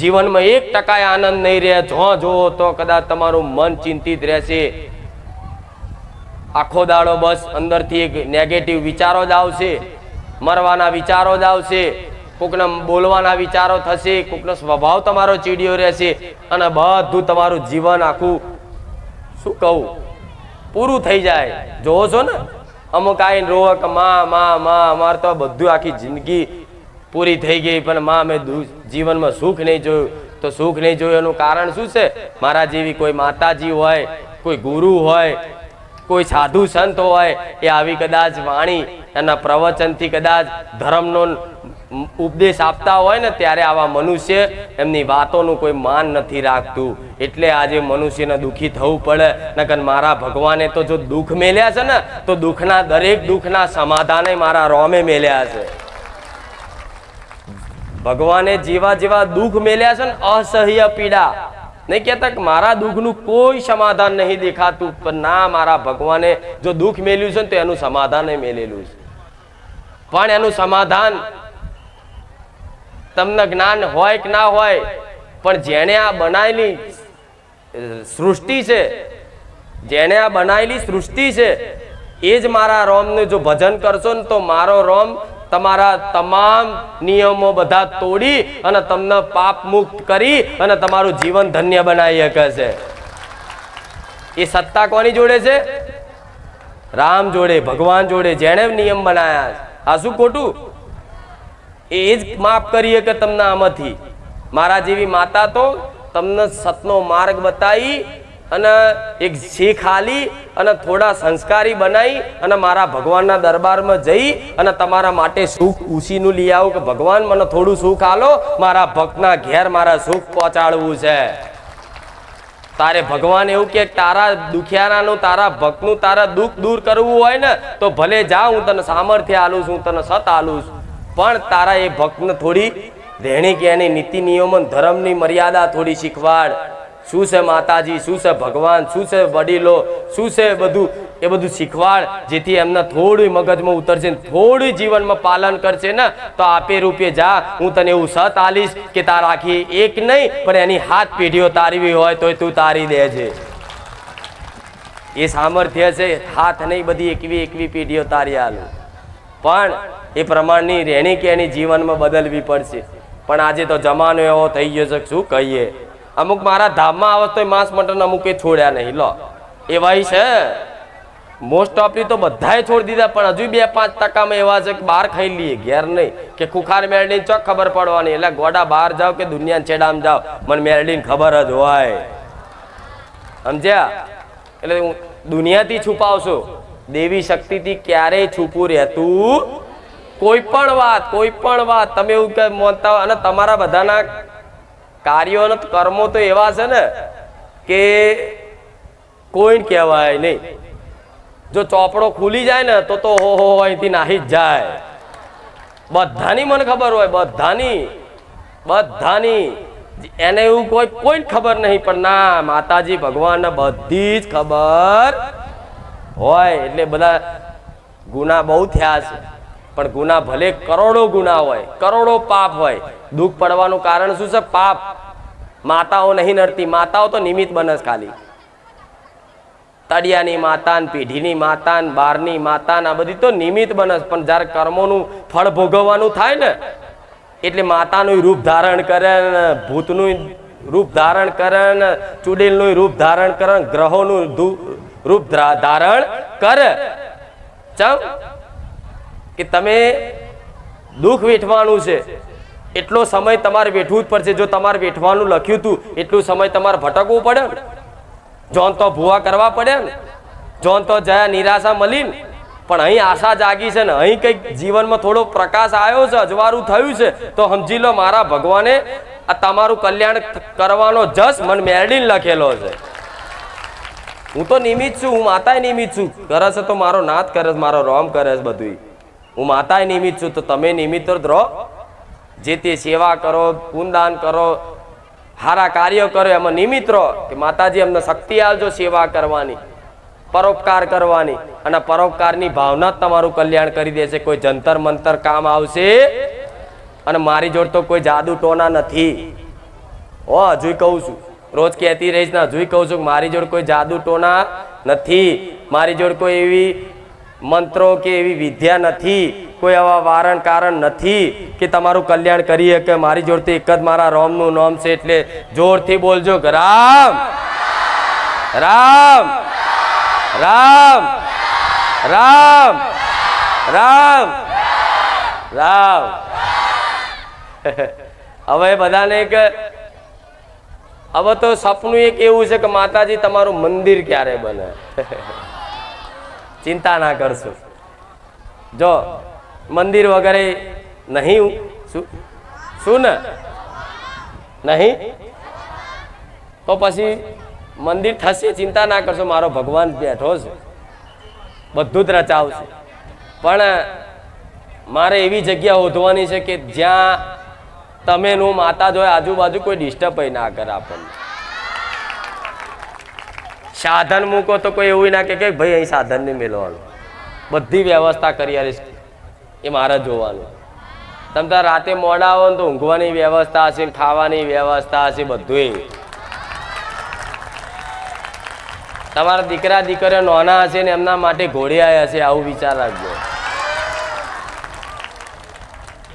જીવનમાં 1% આનંદ નહીં રહે. જો જોવો તો કદાચ તમારું મન ચિંતિત રહેશે. આખો દાડો બસ અંદરથી એક નેગેટિવ વિચારો જ આવશે, મરવાના વિચારો જ આવશે, કોકને બોલવાના વિચારો થશે, કોકનો સ્વભાવ તમારો ચીડિયો રહેશે અને બધું તમારું જીવન આખું શું કહું પૂરું થઈ જાય. જોવો છો ને અમુક આવીને રોવે કે માં માં માં અમારે તો બધું આખી જિંદગી પૂરી થઈ ગઈ પણ માં મેં જીવનમાં સુખ નહીં જોયું. તો સુખ નહીં જોયું એનું કારણ શું છે? મારા જેવી કોઈ માતાજી હોય, કોઈ ગુરુ હોય, કોઈ સાધુ સંત હોય, એ આવી કદાચ વાણી એના પ્રવચનથી કદાચ ધર્મનો ઉપદેશ આપતા હોય ને ત્યારે આવા મનુષ્ય એમની વાતોનું કોઈ માન નથી રાખતું. એટલે આજે મનુષ્યને દુઃખી થવું પડે. નકર મારા ભગવાને તો જો દુઃખ મેલ્યા છે ને તો દુઃખના દરેક દુઃખના સમાધાને મારા રોમે મેલ્યા છે. ભગવાને જેવા જેવા દુઃખ મેલ્યા છે ને, અસહ્ય પીડા, નહીં કહેતા કે મારા દુઃખનું કોઈ સમાધાન નહીં દેખાતું, પણ ના, મારા ભગવાને જો દુઃખ મેલ્યું છે ને તો એનું સમાધાન મેલેલું છે. પણ એનું સમાધાન તમને જ્ઞાન હોય કે ના હોય, પણ જેણે આ બનાવેલી સૃષ્ટિ છે, જેણે આ બનાવેલી સૃષ્ટિ છે એ જ મારા રોમનું જો ભજન કરશો ને તો મારો રોમ તમારા તમામ નિયમો બધા તોડી અને તમને પાપ મુક્ત કરી અને તમારું જીવન ધન્ય બનાવી શકે છે. એ સત્તા કોની જોડે છે? રામ જોડે, ભગવાન જોડે, જેણે નિયમ બનાયા. આ શું ખોટું? એ જ માફ કરીએ કે તમને આમાંથી. મારા જેવી માતા તો તમને સતનો માર્ગ બતાવી અને એક શીખ આલી અને થોડા સંસ્કારી બનાવી અને મારા ભગવાનના દરબારમાં જઈ અને તમારા માટે સુખ ઉસીનું લઈ આવું કે ભગવાન મને થોડું સુખ આલો, મારા ભક્તના ઘેર મારા સુખ પહોંચાડવું છે. તારે ભગવાન એવું કે તારા દુખિયારાનું, તારા ભક્તનું તારા દુઃખ દૂર કરવું હોય ને તો ભલે જા, હું તને સામર્થ્ય આલું છું, તને સત આલું છું, પણ તારા એ ભક્તને થોડી રહેણી કહેણી, નીતિ નિયમો, ધર્મની મર્યાદા થોડી શીખવાડ. શું છે માતાજી, શું છે ભગવાન, શું છે વડીલો, શું છે બધું, એ બધું શીખવાડ, જેથી એમને થોડું મગજમાં ઉતરશે, થોડું જીવનમાં પાલન કરશે ને તો આપે રૂપે જા, હું તને એવું સત આલીશ કે તાર આખી એક નહીં પણ એની 7 પેઢીઓ તારવી હોય તો તું તારી દેજે. એ સામર્થ્ય છે, હાથ નહીં બધી એકવી પેઢીઓ તારી આલું. પણ એ પ્રમાણની રહેણી કહેણી જીવનમાં બદલવી પડશે. પણ આજે તો જમાનો એવો થઈ ગયો છે, શું કહીએ. અમુક મારા ધામમાં આવે તો માંસ મટન અમુકે છોડ્યા નહીં. લો એવા છે, મોસ્ટ ઓફલી તો બધાએ છોડી દીધા, પણ હજુ 2-5% એવા છે કે બહાર ખાઈ લઈએ, ઘેર નહીં. કે ખુખાર મેળડીને ચોક ખબર પડવાની, એટલે ગોડા બહાર જાઓ કે દુનિયા છેડામાં જાઓ, મને મેળડીને ખબર જ હોય. સમજ્યા? એટલે હું દુનિયાથી છુપાવશો, દેવી શક્તિથી ક્યારેય છુપું રહેતું. કોઈ પણ વાત તમે એવું કે માનતા હોય, અને તમારા બધાના કાર્યો અને કર્મો તો એવા છે ને કે કોઈ કહેવાય નહીં. જો ચોપડો ખુલી જાય ને તો હો અહીંથી નાહી જ જાય. બધાની મને ખબર હોય, બધાની એને એવું કોઈ ખબર નહીં, પણ ના માતાજી ભગવાનને બધી જ ખબર હોય. એટલે બધા ગુના બહુ થયા છે, પણ ગુના ભલે કરોડો ગુના હોય, કરોડો પાપ હોય, દુઃખ પડવાનું કારણ શું છે? પાપ. માતાઓ નહીં નડતી, માતાઓ તો નિમિત્ત બને ખાલી. તળિયાની માતા, પેઢીની માતા, બારની માતા, આ બધી તો નિમિત્ત બને. પણ જ્યારે કર્મોનું ફળ ભોગવવાનું થાય ને એટલે માતાનું રૂપ ધારણ કરે, ભૂતનું રૂપ ધારણ કરે, ચુડેલનું રૂપ ધારણ કરે, ગ્રહોનું રૂપ ધારણ કરે. ચમ કે તમે દુઃખ વેઠવાનું છે એટલો સમય તમારે વેઠવું જ પડશે. જો તમારે વેઠવાનું લખ્યું હતું એટલું સમય તમારે ભટકવું પડે ને. જોન તો ભૂવા કરવા પડે ને, જોન તો જયા નિરાશા મળી ને. પણ અહીં આશા જાગી છે ને, અહીં કંઈક જીવનમાં થોડો પ્રકાશ આવ્યો છે, અજવાળું થયું છે, તો સમજી લો મારા ભગવાને આ તમારું કલ્યાણ કરવાનો જસ મન મેળડીને લખેલો છે. હું તો નિમિત્ત છું, હું માતાએ નિમિત્ત છું. કરે છે તો મારો નાથ કરે છે, મારો રોમ કરે છે બધું. હું માતાએ નિમિત્ત છું, તો તમે નિમિત્ત જ રહો. જે તે સેવા કરો, પુણ્યદાન કરો, સારા કાર્યો કરો, એમાં નિમિત્ત રહો કે માતાજી અમને શક્તિ આપજો સેવા કરવાની, પરોપકાર કરવાની. અને પરોપકારની ભાવના તમારું કલ્યાણ કરી દેશે. કોઈ જંતર મંતર કામ આવશે. અને મારી જોડે તો કોઈ જાદુ ટોના નથી. હજુ કહું છું, રોજ કહેતી રહીશ ને, હજુ કહું છું કે મારી જોડે કોઈ જાદુ ટોના નથી. મારી જોડે કોઈ એવી મંત્રો કે એવી વિદ્યા નથી, કોઈ આવા વારણ કારણ નથી કે તમારું કલ્યાણ કરીએ. કે મારી જોડથી એક જ મારા રામનું નામ છે, એટલે જોરથી બોલજો કે રામ રામ રામ રામ રામ રામ. હવે બધાને એક હવે તો સપનું એક એવું છે કે માતાજી તમારું મંદિર ક્યારે બને. ચિંતા ના કરશો. જો મંદિર વગેરે નહીં, શું ને નહીં તો પછી મંદિર થશે. ચિંતા ના કરશો, મારો ભગવાન બેઠો છે, બધું જ રચાવશે. પણ મારે એવી જગ્યા શોધવાની છે કે જ્યાં તમે નું માતા જોય, આજુબાજુ કોઈ ડિસ્ટર્બ ના કરે આપણને. સાધન મૂકો તો કોઈ એવું ના કે ભાઈ અહીં સાધન નહીં મેળવાનું. બધી વ્યવસ્થા કરી આવીશ, એ મારે જોવાનું. તમે તાર રાતે મોડા આવો ને તો ઊંઘવાની વ્યવસ્થા હશે, ખાવાની વ્યવસ્થા હશે, બધું. તમારા દીકરા દીકરીઓ નાના હશે ને એમના માટે ઘોડિયા હશે. આવું વિચાર રાખજો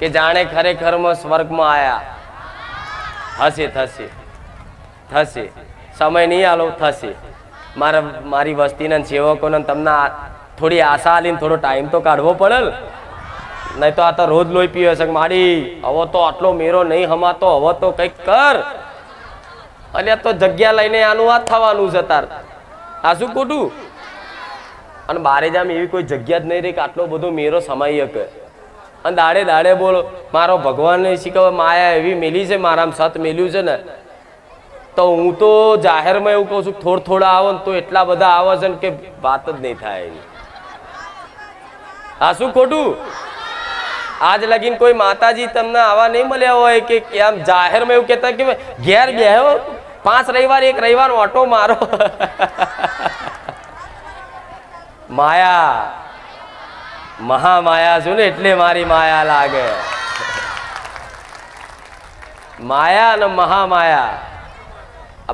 કે જાણે ખરેખરમાં સ્વર્ગમાં આયા હશે. થશે સમય નહીં આલો, થશે. મારી વસ્તીના સેવકોને તમને થોડી આશા આલીને થોડો ટાઈમ તો કાઢવો પડે ને. નહીં તો આ તો રોજ લોહી પીવે છે મારી, હવે તો આટલો મેરો નહીં હમાતો, હવે તો કંઈક કર. અલ્યા તો જગ્યા લઈને આનું આ થવાનું છે તાર, આ શું ખોટું? અને બારે જામ એવી કોઈ જગ્યા જ નહીં રહી કે આટલો બધો મેરો સમાઈ શકે. અને દાડે દાડે બોલો મારો ભગવાનને શીખવા માયા એવી મેલી છે, મારામાં સત મેલ્યું છે ને, તો હું તો જાહેરમાં એવું કહું છું થોડા આવો ને તો એટલા બધા આવે છે ને કે વાત જ નહીં થાય એની. આ શું ખોટું? આજ લગીન કોઈ માતાજી તમને આવા નહીં મળ્યા હોય કે આમ જાહેરમાં એવું કહેતા કે ઘેર બેહો 5 રવિવાર 1 રવિવાર ઓટો મારો. માયા મહામાયા છું ને એટલે મારી માયા લાગે. માયા અને મહામાયા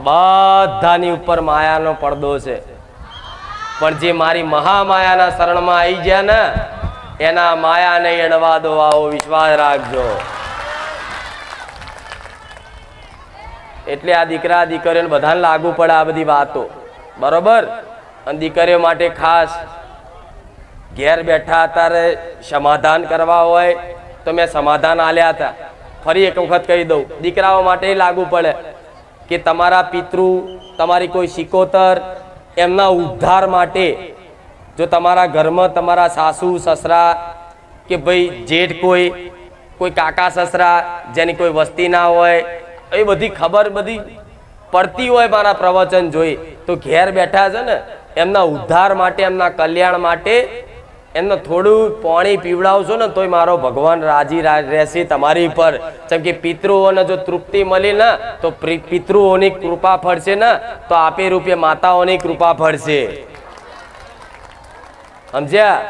બધાની ઉપર માયાનો પડદો છે, પણ જે મારી મહામાયાના શરણમાં આવી ગયા ને એના માયાને એડવા દો, આવો વિશ્વાસ રાખજો. એટલે આ દીકરા દીકરીઓને બધાને લાગુ પડે આ બધી વાતો, બરોબર? અને દીકરીઓ માટે ખાસ ઘેર બેઠા અત્યારે સમાધાન કરવા હોય તો મેં સમાધાન આલ્યા હતા. ફરી એક વખત કહી દઉં, દીકરાઓ માટે લાગુ પડે કે તમારા પિતૃ, તમારી કોઈ સિકોતર, એમના ઉદ્ધાર માટે જો તમારા ઘરમાં તમારા સાસુ સસરા કે ભાઈ જેઠ કોઈ કાકા સસરા જેની કોઈ વસ્તી ના હોય, એ બધી ખબર બધી પડતી હોય મારા પ્રવચન જોઈ, તો ઘેર બેઠા છે ને એમના ઉદ્ધાર માટે, એમના કલ્યાણ માટે એમને થોડું પાણી પીવડાવશો ને તોય મારો ભગવાન રાજી રહેશે તમારી પર. જેમ કે પિતૃઓને જો તૃપ્તિ મળી ને તો પિતૃઓની કૃપા ફળશે ને તો આપે રૂપે માતાઓની કૃપા ફળશે. સમજ્યા?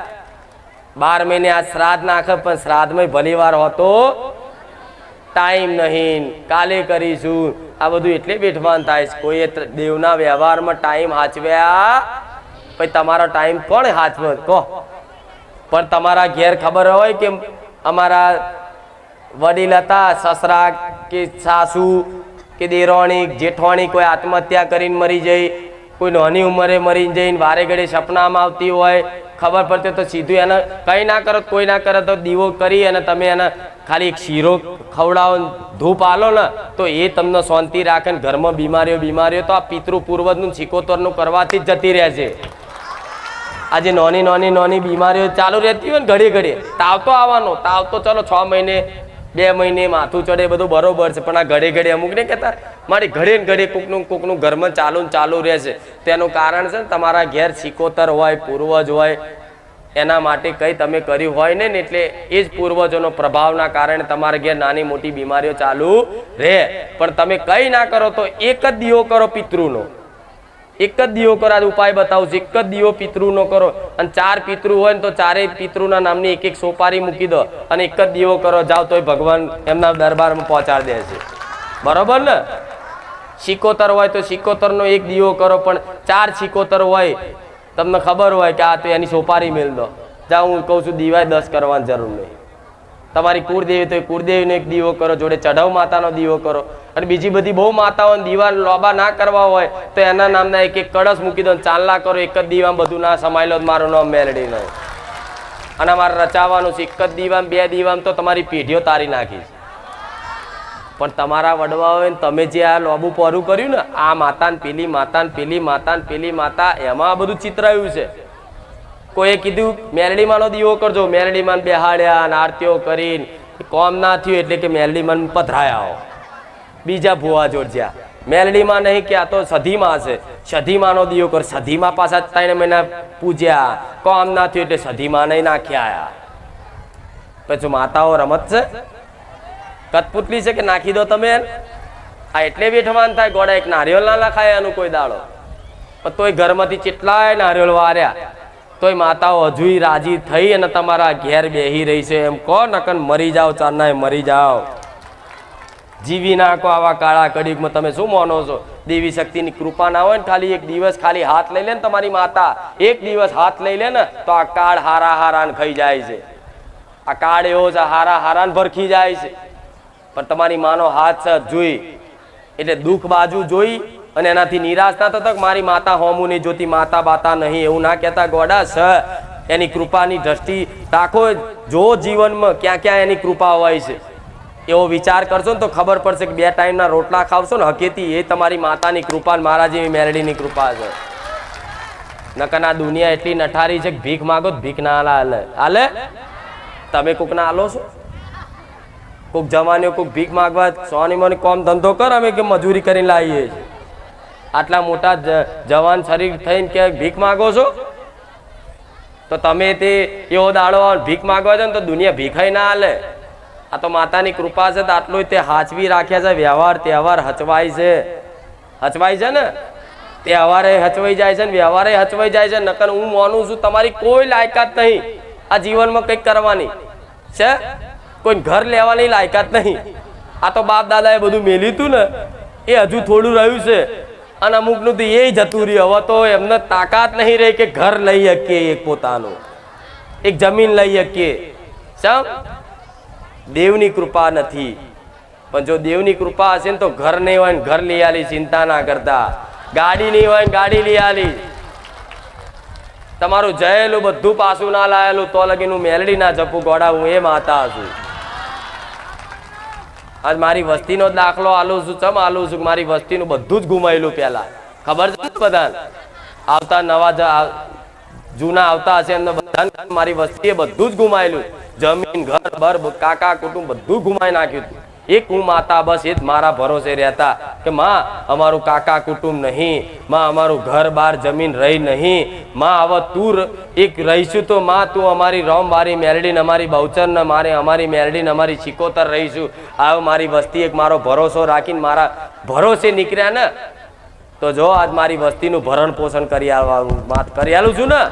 12 મહિને આ શ્રાદ્ધ નાખે, પણ શ્રાદ્ધમાં ભલી વાર હોતો ટાઈમ નહીં, કાલે કરીશું, આ બધું એટલે બેઠવાન થાય છે. કોઈ દેવના વ્યવહારમાં ટાઈમ હાચવ્યા પછી તમારો ટાઈમ કોણ હાચવે કહો? પણ તમારા ઘેર ખબર હોય કે અમારા વડીલ હતા, સસરા કે સાસુ કે દેરોણી જેઠવાણી કોઈ આત્મહત્યા કરીને મરી જાય, કોઈ નાની ઉંમરે મરી જઈને વારે ઘડે સપનામાં આવતી હોય, ખબર પડતી તો સીધું એને કંઈ ના કરો, કોઈ ના કરે તો દીવો કરી અને તમે એને ખાલી એક શીરો ખવડાવો, ધૂપ આલો ને તો એ તમને શાંતિ રાખે ને ઘરમાં બીમારીઓ તો આ પિતૃ પૂર્વજનું સિકોતરનું કરવાથી જ જતી રહે છે. આજે નાની બીમારીઓ ચાલુ રહેતી હોય ને ઘડી તાવ તો આવવાનો, તાવ તો ચલો 6 મહિને 2 મહિને માથું ચડે બધું બરોબર છે, પણ આ ઘડે અમુક ને કહેતા મારી ઘડે કોકનું ઘરમાં ચાલુ રહેશે. તેનું કારણ છે ને તમારા ઘેર સિકોતર હોય, પૂર્વજ હોય, એના માટે કંઈ તમે કર્યું હોય ને એટલે એ જ પૂર્વજોનો પ્રભાવના કારણે તમારા ઘેર નાની મોટી બીમારીઓ ચાલુ રહે. પણ તમે કંઈ ના કરો તો એક જ દીવો કરો પિતૃનો, એક જ દીવો કરો. આ ઉપાય બતાવું છું, એક જ દીવો પિતૃનો કરો. અને 4 પિતૃ હોય ને તો 4 પિતૃના નામની એક સોપારી મૂકી દો અને એક જ દીવો કરો, જાઓ તોય ભગવાન એમના દરબારમાં પહોંચાડી દે છે, બરોબર ને? સિકોતર હોય તો સિકોતરનો એક દીવો કરો, પણ 4 સિકોતર હોય તમને ખબર હોય કે આ તો એની સોપારી મેળ દો, જાઓ. હું કહું છું દીવાય 10 કરવાની જરૂર નહીં. તમારી કુળદેવી તો કુળદેવીનો એક દીવો કરો, જોડે ચઢાવ માતાનો દીવો કરો. અને બીજી બધી બહુ માતાઓને દીવા લોબા ના કરવા હોય તો એના નામના એક કળશ મૂકી દો, ચાંદલા કરો. એક જ દીવામાં બધું ના સમાયેલો મારું નામ મેલડી નહીં. અને અમારે રચાવાનું છે, એક જ દીવામાં 2 દીવામાં તો તમારી પેઢીઓ તારી નાખીશ. પણ તમારા વડવાઓએ તમે જે આ લોબુ પરું કર્યું ને, આ માતાને પેલી માતાને પેલી માતાને પેલી માતા, એમાં આ બધું ચિતરાયું છે. કોઈએ કીધું મેલડીમાંનો દીવો કરજો, મેલડીમાં બેહાડ્યા અને આરતીઓ કરીને કોમ ના થયું એટલે કે મેલડીમાં પધરાયા. બીજા ભુવા જોડ્યા, મેલડીમાં નહીં કે આ તો સધીમાં છે, સધીમાંનો દીવો કર. સધીમાં પાછા 3 મહિના પૂજ્યા, કોમ ના થયું એટલે સધીમાં નહીં નાખ્યા. પછી માતાઓ રમત છે, કઠપુતલી છે કે નાખી દો તમે. આ એટલે બેઠવાન થાય, ગોળા એક નારિયેળ ના નાખાય એનું કોઈ દાડો. પણ તોય ઘરમાંથી કેટલાય નારિયેળ વાર્યા તોય માતાઓ હજુય રાજી થઈ અને તમારા ઘેર બેહી રહી છે. એમ કહો નકન મરી જાઓ, ચારનાય મરી જાઓ, જીવી નાખો આવા કાળા કડીમાં. તમે શું માનો છો? દેવી શક્તિની કૃપા ના હોય ને ખાલી એક દિવસ ખાલી હાથ લઈ લે ને તમારી માતા, એક દિવસ હાથ લઈ લે ને તો આ કાળ હારા ખાઈ જાય છે. આ કાળ એવો છે, હારા ભરખી જાય છે. પણ તમારી માનો હાથ છે જોઈ એટલે દુઃખ બાજુ જોઈ અને એનાથી નિરાશ ના થતા મારી માતા હોમું નહીં જોતી, માતા બાતા નહીં એવું ના કહેતા. ગોડા સ એની કૃપાની દ્રષ્ટિ રાખો, જો જીવનમાં ક્યાં ક્યાં એની કૃપા હોય છે. એવો વિચાર કરશો ને તો ખબર પડશે કે 2 ટાઈમના રોટલા ખાવશો ને હકેતી એ તમારી માતાની કૃપા, મારા જેવી મેરડીની કૃપા છે. નકર આ દુનિયા એટલી નઠારી છે કે ભીખ માગો તો ભીખ ના હાલે. હાલે તમે કોક ના હાલો છો? કોક જવાનીઓ કોક ભીખ માગવા સોની મોની કોમ ધંધો કર, અમે કે મજૂરી કરીને લાવીએ છીએ. આટલા મોટા જવાન શરીર થઈને કે ભીખ માગો છો? તો તમે તે એવો દાડો ભીખ માગવા છે ને તો દુનિયા ભીખાઈ ના હાલે. આ તો માતાની કૃપા છે તો આટલું તે હાચવી રાખ્યા છે. વ્યવહાર તહેવાર હચવાય છે, હચવાય છે ને, તહેવારે હચવાઈ જાય છે ને વ્યવહારે હચવાઈ જાય છે. નકર હું માનું છું તમારી કોઈ લાયકાત નહીં આ જીવનમાં કંઈક કરવાની છે, કોઈ ઘર લેવાની લાયકાત નહીં. આ તો બાપ દાદાએ બધું મેલ્યું હતું ને એ હજુ થોડું રહ્યું છે અને અમુકનું તો એ જતું રહ્યું. હવે તો એમને તાકાત નહીં રહી કે ઘર લઈ શકીએ, એક પોતાનું એક જમીન લઈ શકીએ. સમ દેવની કૃપા નથી. પણ જો દેવની કૃપા હશે ને તો ઘર નહીં હોય ને ઘર લઈ આલી, ચિંતા ના કરતા. ગાડી નહીં હોય ને ગાડી લઈ આલી. તમારું જયેલું બધું પાછું ના લાયેલું તો લગીન હું મેલડી ના જપું ગોડા, હું એ માતા છું. આજ મારી વસ્તીનો દાખલો આલું છું. ચમ આલું છું? મારી વસ્તીનું બધું જ ગુમાયેલું. પેલા ખબર છે બધા આવતા નવા જૂના આવતા હશે એમને બધા મારી વસ્તીએ બધું જ ગુમાયેલું. જમીન, ઘર, બર, કાકા, કુટુંબ બધું ગુમાઈ નાખ્યું હતું. એક હું માતા બસ એ જ મારા ભરોસે રહેતા કે માં અમારું કાકા કુટુંબ નહીં, માં અમારું ઘર બાર જમીન રહી નહીં, માં હવે તું એક રહીશું તો માં તું અમારી રોમવારી મેરડીને અમારી બહુચરને મારે અમારી મેરડીને અમારી શિકોતર રહીશું. આવ મારી વસ્તી એક મારો ભરોસો રાખીને મારા ભરોસે નીકળ્યા ને તો જો આજ મારી વસ્તીનું ભરણ પોષણ કરી આલું છું ને.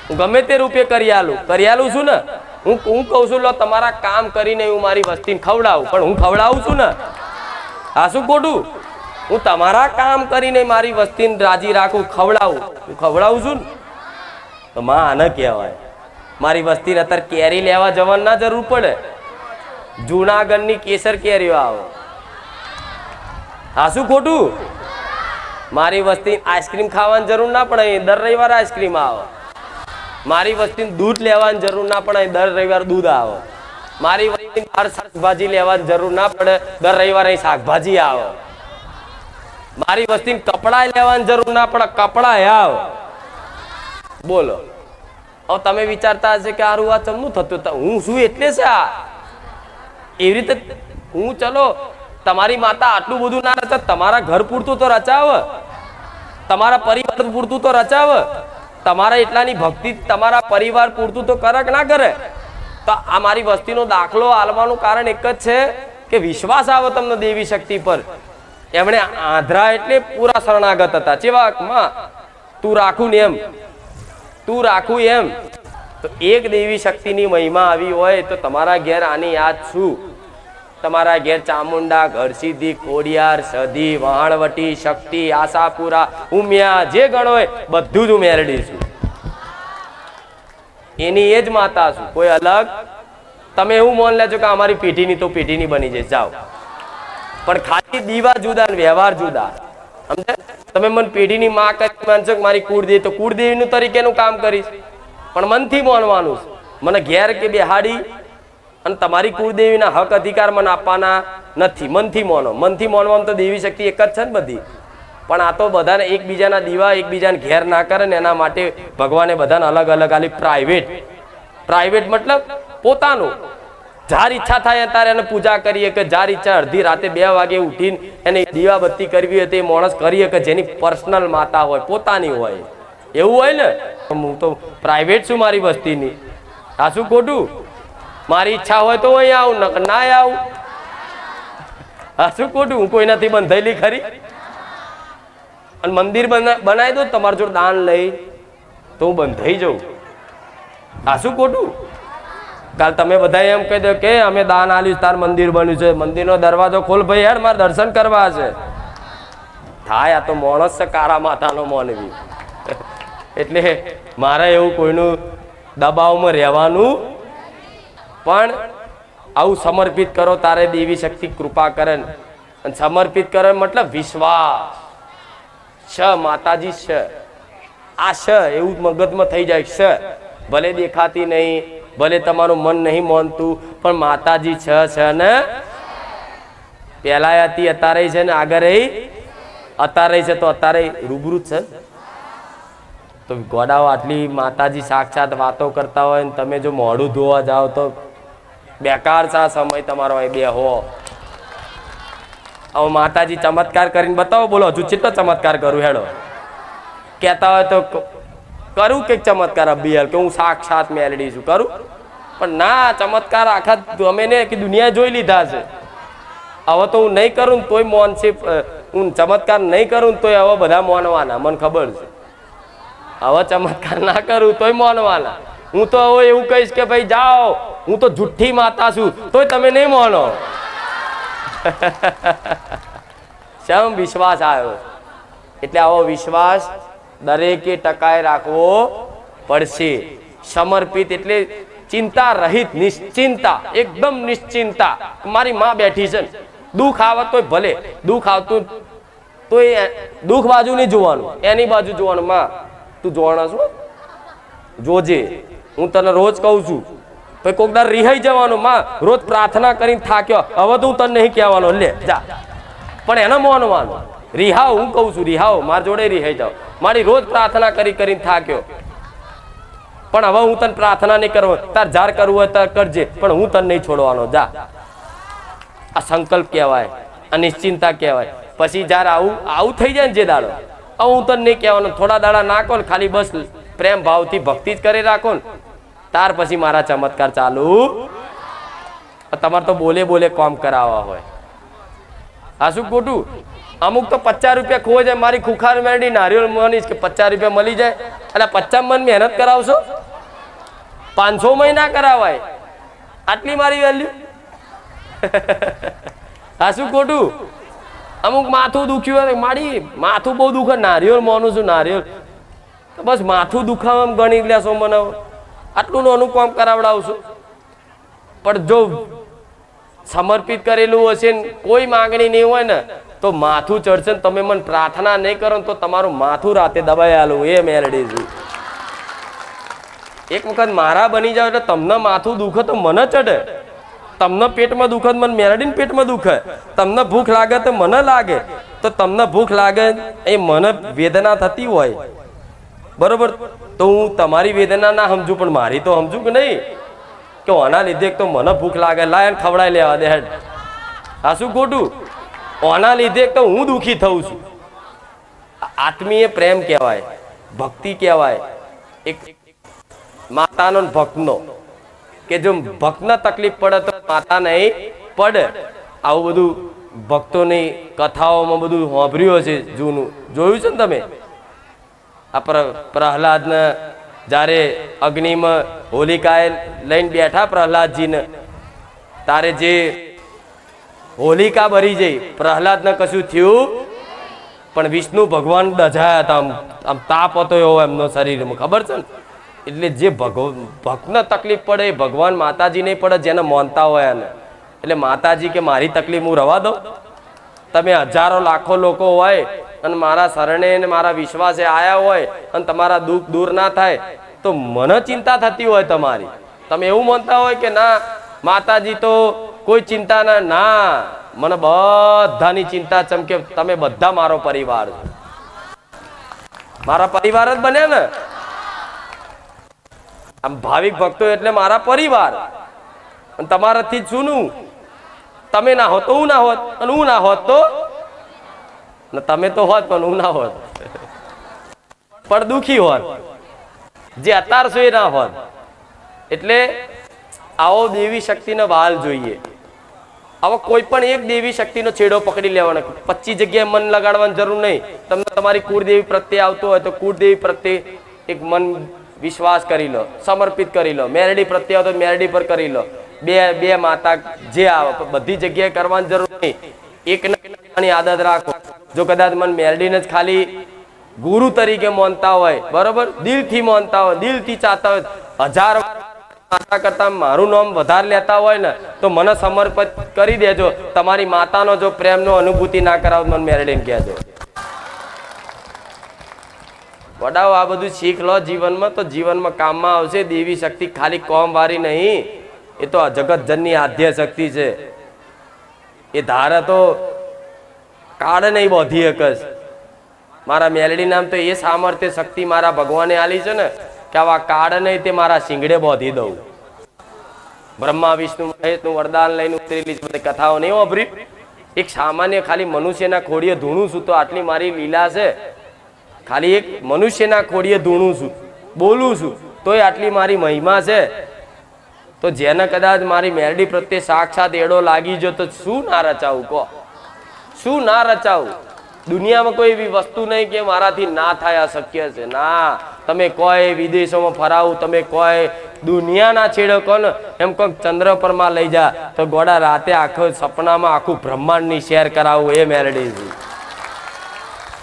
હું ગમે તે રૂપે કરી આલું છું ને. હું કહું છું લો તમારા કામ કરીને હું મારી વસ્તીને ખવડાવું, પણ હું ખવડાવું છું ને. આ શું ખોટું? હું તમારા કામ કરીને મારી વસ્તીને રાજી રાખું, હું ખવડાવું છું ને. તો માં આને કહેવાય. મારી વસ્તીને અત્યારે કેરી લેવા જવાની ના જરૂર પડે. જૂનાગઢની કેસર કેરીઓ આવે. આ શું ખોટું? મારી વસ્તી આઈસ્ક્રીમ ખાવાની જરૂર ના પડે, દર રવિવારે આઈસ્ક્રીમ આવે. મારી વસ્તીને દૂધ લેવાની જરૂર ના પડે, દર રવિવારે દૂધ આવે. મારી વસ્તીને શાકભાજી લેવાની જરૂર ના પડે, દર રવિવારે શાકભાજી આવે. મારી વસ્તીને કપડા લેવાની જરૂર ના પડે, કપડા આવે. બોલો હવે તમે વિચારતા હશે કે આરું આ ચમનું થતું હું શું એટલે છે આ એવી રીતે હું ચલો તમારી માતા આટલું બધું ના રચે, તમારા ઘર પૂરતું તો રચાવ, તમારા પરિવાર પૂરતું તો રચાવ. તમારા એટલાની ભક્તિ તમારા પરિવાર પૂરતું તો કરે કે ના કરે? તો આ મારી વસ્તીનો દાખલો આલવાનું કારણ એક જ છે કે વિશ્વાસ આવે તમને દેવી શક્તિ પર. એમણે આંધ્રા એટલે પૂરા શરણાગત હતા. જેવા માં તું રાખું ને એમ, તું રાખું એમ. તો એક દેવી શક્તિની મહિમા આવી હોય તો તમારા ઘેર આની યાદ શું? તમારા ઘેર ચામુંડા, ઘરસિદ્ધિ, ખોડિયાર, સધી, વહાણવટી, શક્તિ, આશાપુરા, ઉમિયા જે ગણો હોય બધું જ હું મેળવી છું. એની એ જ માતા છું, કોઈ અલગ. તમે એવું માન લેજો કે અમારી પેઢીની તો પેઢીની બની જાય, જાઓ. પણ ખાલી દીવા જુદા ને વ્યવહાર જુદા. સમજે? તમે મને પેઢીની માં કરી માનશો કે મારી કુળદેવી, તો કુળદેવીનું તરીકેનું કામ કરીશ, પણ મનથી માનવાનું. મને ઘેર કે બેહાડી અને તમારી કુળદેવીના હક અધિકાર મને આપવાના નથી. મનથી માનો. મનથી માનવામાં તો દેવી શક્તિ એક જ છે ને બધી. પણ આ તો બધાને એકબીજાના દીવા એકબીજાને ઘેર ના કરે ને એના માટે ભગવાને બધાને અલગ અલગ આલી પ્રાઇવેટ મતલબ પોતાનું. જાર ઈચ્છા થાય ત્યારે એને પૂજા કરીએ કે જાર ઈચ્છા અડધી રાતે 2 વાગે ઉઠીને એને દીવા બત્તી કરવી હોય તે માણસ કરીએ કે જેની પર્સનલ માતા હોય, પોતાની હોય. એવું હોય ને. હું તો પ્રાઇવેટ છું મારી વસ્તીની. આ શું ખોટું? મારી ઈચ્છા હોય તો અહીં આવું, ના આવું. આ શું ખોટું? હું કોઈનાથી બંધાયેલી ખરી? અને મંદિર બનાવી દો તમારા જોડે દાન લઈ તો હું બંધાઈ જાઉં. આ શું ખોટું? કાલ તમે બધા એમ કહી દો કે અમે દાન આલ્યું, તાર મંદિર બન્યું છે, મંદિરનો દરવાજો ખોલ ભાઈ, યાર મારે દર્શન કરવા છે. થાય આ તો માણસ છે, કારા માથાનો માનવી. એટલે મારે એવું કોઈનું દબાવમાં રહેવાનું. પણ આવું સમર્પિત કરો તારે દેવી શક્તિ કૃપા કરે. અને સમર્પિત કરે મતલબ વિશ્વાસ છે, માતાજી છે, આ છે એવું મગજમાં થઈ જાય છે. ભલે દેખાતી નહીં, ભલે તમારું મન નહીં માનતું, પણ માતાજી છે ને પહેલા હતી, અત્યારે છે ને આગળ અત્યારે છે, તો અત્યારે રૂબરૂ જ છે. તો ગોડાઓ આટલી માતાજી સાક્ષાત વાતો કરતા હોય ને તમે જો મોઢું ધોવા જાઓ તો બેકાર છે સમય તમારો. એ બે હો હવે માતાજી ચમત્કાર કરીને બતાવો. બોલો હજુ કેટલો ચમત્કાર કરું? હેડો કહેતા હોય તો કરું કે ચમત્કાર અભિયાલ કે હું સાક્ષાત મેલડી છું કરું, પણ ના, ચમત્કાર આખા અમે ને કે દુનિયા જોઈ લીધા છે. હવે તો હું નહીં કરું ને તોય મોન છે, હું ચમત્કાર નહીં કરું તોય હવે બધા મોનવાના, મને ખબર છે. હવે ચમત્કાર ના કરું તોય મોનવાના. હું તો હવે એવું કહીશ કે ભાઈ જાઓ, હું તો જુઠ્ઠી માતા છું, તોય તમે નહીં મોનો. શમ વિશ્વાસ આવ્યો. એટલે આવો વિશ્વાસ દરેકે ટકાએ રાખવો પડશે. સમર્પિત એટલે ચિંતા રહિત, નિશ્ચિંતા, એકદમ નિશ્ચિંતા. મારી માં બેઠી છે, દુઃખ આવત તોય ભલે, દુઃખ આવતું તોય દુઃખ બાજુ નહીં જોવાનું, એની બાજુ જોવાનું. માં તું જોવાના છું, જોજે, હું તને રોજ કહું છું. પછી કોક દર રિહાઈ જવાનું, માં રોજ પ્રાર્થના કરીને થાક્યો, હવે તો હું તને નહીં કહેવાનો, લે જા. પણ એને માનવાનું, રિહાવ, હું કહું છું રિહાવ, મારા જોડે રિહાઈ જાઓ. મારી રોજ પ્રાર્થના કરીને થાક્યો, પણ હવે હું તને પ્રાર્થના નહીં કરવો, તાર જાર કરવું હોય તાર કરજે, પણ હું તને નહીં છોડવાનો, જા. આ સંકલ્પ કહેવાય, આ નિશ્ચિંતા કહેવાય. પછી જ્યારે આવું થઈ જાય ને જે દાડો, હું તને નહીં કહેવાનો, થોડા દાડા નાખો ને ખાલી બસ પ્રેમ ભાવથી ભક્તિ જ કરી રાખો ને, ત્યાર પછી મારા ચમત્કાર ચાલુ. તમારે તો બોલે બોલે કામ કરાવવા હોય. આ શું ખોટું? અમુક તો 50 રૂપિયા ખોવાઈ જાય. મારી ખુખાર મેળડી નારિયેળ માનીશ કે 50 રૂપિયા મળી જાય, એટલે 50 મન મહેનત કરાવશો, 500 મહિના કરાવાય. આટલી મારી વેલ્યુ. આ શું ખોટું? અમુક માથું દુખ્યું હોય, મારી માથું બહુ દુખે, નારિયેળ માનું છું, નારિયેળ તો બસ માથું દુખાવામાં ગણી લેશો મને, આટલું નાનું કામ કરાવડાવશું. પણ જો સમર્પિત કરેલું હશે ને કોઈ માંગણી નહીં હોય ને તો માથું ચડશે. તમે મને પ્રાર્થના નહીં કરો તો તમારું માથું રાતે દબાઈ આલું. એ મેલડી છું. એક વખત મારા બની જાવ એટલે તમને માથું દુખે તો મને ચડે, તમને પેટમાં દુખે મને મેલડીને પેટમાં દુખે, તમને ભૂખ લાગે તો મને લાગે, તો તમને ભૂખ લાગે એ મને વેદના થતી હોય, બરોબર, તો હું તમારી વેદના ના સમજુ પણ મારી તો સમજુ કે નહીં, કે આના લીધે તો મને ભૂખ લાગે, લાયન ખવડાવી લેવા દે. હેડ, આ શું ખોટું? આના લીધે તો હું દુઃખી થઉં છું. આત્મીય પ્રેમ કહેવાય, ભક્તિ કહેવાય. એક માતાનો ભક્તનો, કે જો ભક્તને તકલીફ પડે તો માતા નહીં પડે. આવું બધું ભક્તોની કથાઓમાં બધું સાંભળ્યું હશે, જૂનું જોયું છે ને તમે. આ પ્રહલાદને જ્યારે અગ્નિમાં હોલિકાએ લઈને બેઠા પ્રહલાદજીને, તારે જે હોલિકા બરી જઈ, પ્રહલાદને કશું થયું પણ વિષ્ણુ ભગવાન દજાયા હતા, આમ તાપ હતો એવો એમનો શરીરમાં, ખબર છે ને. એટલે જે ભક્તને તકલીફ પડે એ ભગવાન માતાજી નહીં પડે, જેને માનતા હોય એને. એટલે માતાજી કે મારી તકલીફ હું રવા દઉં? તમે હજારો લાખો લોકો હોય અને મારા શરણે ને મારા વિશ્વાસે આયા હોય અને તમારા દુઃખ દૂર ના થાય તો મને ચિંતા થતી હોય તમારી. તમે એવું માનતા હોય કે ના માતાજી તો કોઈ ચિંતા ના, મને બધાની ચિંતા ચમકે. તમે બધા મારો પરિવાર છો, મારા પરિવાર જ બને ને. આમ ભાવિક ભક્તો એટલે મારા પરિવાર, અને તમારાથી જ સુનું. તમે ના હોત તો હું ના હોત, અને હું ના હોત તો તમે તો હોત પણ હું ના હોત, પણ દુખી હોત. જે અત્યાર છો એ ના હોત. એટલે આવો દેવી શક્તિનો વાલ જોઈએ. હવે કોઈ પણ એક દેવી શક્તિનો છેડો પકડી લેવાનો, 25 જગ્યાએ મન લગાડવાની જરૂર નહીં. તમને તમારી કુળદેવી પ્રત્યે આવતો હોય તો કુળદેવી પ્રત્યે એક મન વિશ્વાસ કરી લો, સમર્પિત કરી લો. મેરડી પ્રત્યે આવે તો મેરડી પર કરી લો. બે માતા જે આવે બધી જગ્યાએ કરવાની જરૂર નહીં. એકની આદત રાખો. જો કદાચ મન મેરડીને જ ખાલી ગુરુ તરીકે માનતા હોય, બરોબર, દિલથી માનતા હોય, દિલથી ચાહતા હોય, 1000 માતા કરતા મારું નામ વધારે લેતા હોય ને તો મને સમર્પિત કરી દેજો. તમારી માતાનો જો પ્રેમનો અનુભૂતિ ના કરાવો મને મેરડીને કહેજો. વડાઓ આ બધું શીખ લો જીવનમાં, તો જીવનમાં કામમાં આવશે. દેવી શક્તિ ખાલી કોમ વાળી નહીં, એ તો જગત જનની આદ્ય શક્તિ છે. એ ધારે તો કાળ નહીં બોધી એકસ. મારા મેલડી નામ તો એ સામર્થ્ય શક્તિ મારા ભગવાને આલી છે ને કે આવા કાળ નહીં તે મારા શિંગડે બોધી દઉં. બ્રહ્મા વિષ્ણુ મહેશનું વરદાન લઈને ઉતરેલી બધી કથાઓ નહીં વાપરી. એક સામાન્ય ખાલી મનુષ્યના ખોડીએ ધૂણું છું તો આટલી મારી લીલા છે. ખાલી એક મનુષ્યના ખોડીએ ધૂણું છું, બોલું છું, તોય આટલી મારી મહિમા છે. તો જેને કદાચ મારી મેલડી પ્રત્યે સાક્ષાત એડો લાગી ગયો તો શું ના રચાવું કહો? શું ના રચાવું? દુનિયામાં કોઈ એવી વસ્તુ નહીં કે મારાથી ના થાય, અશક્ય છે. ના, તમે કોઈ વિદેશોમાં ફરાવું, તમે કોઈ દુનિયાના છેડો કહો ને એમ કોઈક ચંદ્ર પરમાં લઈ જા તો ગોડા રાતે આખો સપનામાં આખું બ્રહ્માંડની શેર કરાવું એ મેલડી છે.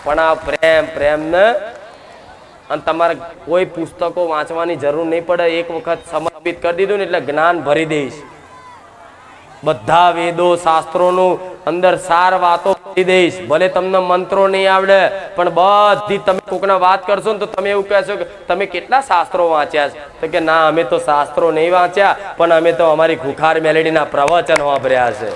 પણ આ પ્રેમ ને અને તમારે કોઈ પુસ્તકો વાંચવાની જરૂર નહીં પડે. એક વખત સમર્પિત કરી દીધું ને એટલે જ્ઞાન ભરી દઈશ. બધા વેદો શાસ્ત્રોનું અંદર સાર વાતો કરી દઈશ. ભલે તમને મંત્રો નહીં આવડે પણ બધી તમે કોકના વાત કરશો ને તો તમે એવું કહેશો કે તમે કેટલા શાસ્ત્રો વાંચ્યા છે? તો કે ના, અમે તો શાસ્ત્રો નહીં વાંચ્યા, પણ અમે તો અમારી ખુખાર મેલેડીના પ્રવચન વાપર્યા છે.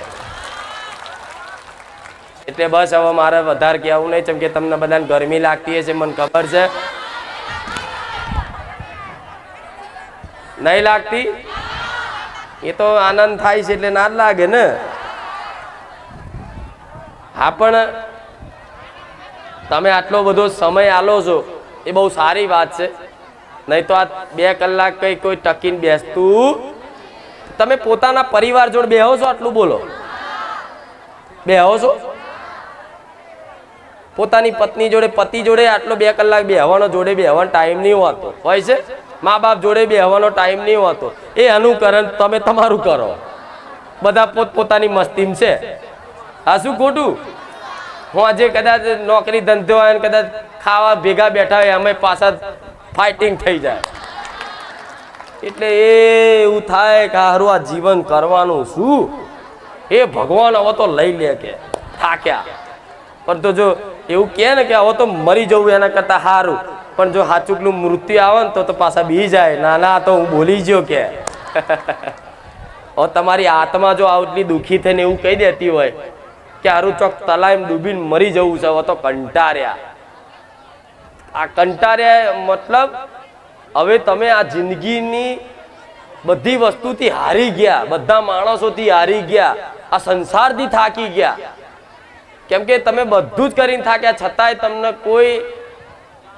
એટલે બસ હવે મારે વધારે કહેવું નહીં, કેમ કે તમને બધાને ગરમી લાગતી હશે, મને ખબર છે. નહીં લાગતી? એ તો આનંદ થાય છે એટલે ના લાગે ને. હા, પણ તમે આટલો બધો સમય આલો છો એ બહુ સારી વાત છે. નહીં તો આ 2 કલાક કઈ કોઈ ટકીને બેસતું. તમે પોતાના પરિવાર જોડે બેહો છો? આટલું બોલો, બેહો છો? પોતાની પત્ની જોડે, પતિ જોડે આટલો 2 કલાક બેહવાનો, જોડે બેહવાનો ટાઈમ નહીં હોતો હોય છે. મા બાપ જોડે બેહવાનો ટાઈમ નહીં હોતો. એ અનુકરણ તમે તમારું કરો. બધા પોતપોતાની મસ્તીમ છે. આ શું ખોટું? હું આજે કદાચ નોકરી ધંધો હોય કદાચ ખાવા ભેગા બેઠા હોય અમે પાછા ફાઇટિંગ થઈ જાય. એટલે એવું થાય કે હારું આ જીવન કરવાનું શું? એ ભગવાન હવે તો લઈ લે કે થાક્યા. પણ તો જો એવું કહે ને કે હવે તો મરી જવું એના કરતા સારું, પણ જો હાચુકનું મૃત્યુ આવે ને તો પાછા બી જાય. ના ના, તો હું બોલી ગયો કે હવે તમારી આત્મા જો આટલી દુઃખી થઈને એવું કહી દેતી હોય કે હારું ચોક તલાઈમ ડૂબીને મરી જવું છે, હવે તો કંટાર્યા. આ કંટાર્યા મતલબ હવે તમે આ જિંદગીની બધી વસ્તુથી હારી ગયા, બધા માણસોથી હારી ગયા, આ સંસારથી થાકી ગયા. કેમ કે તમે બધું જ કરીને થાક્યા, છતાંય તમને કોઈ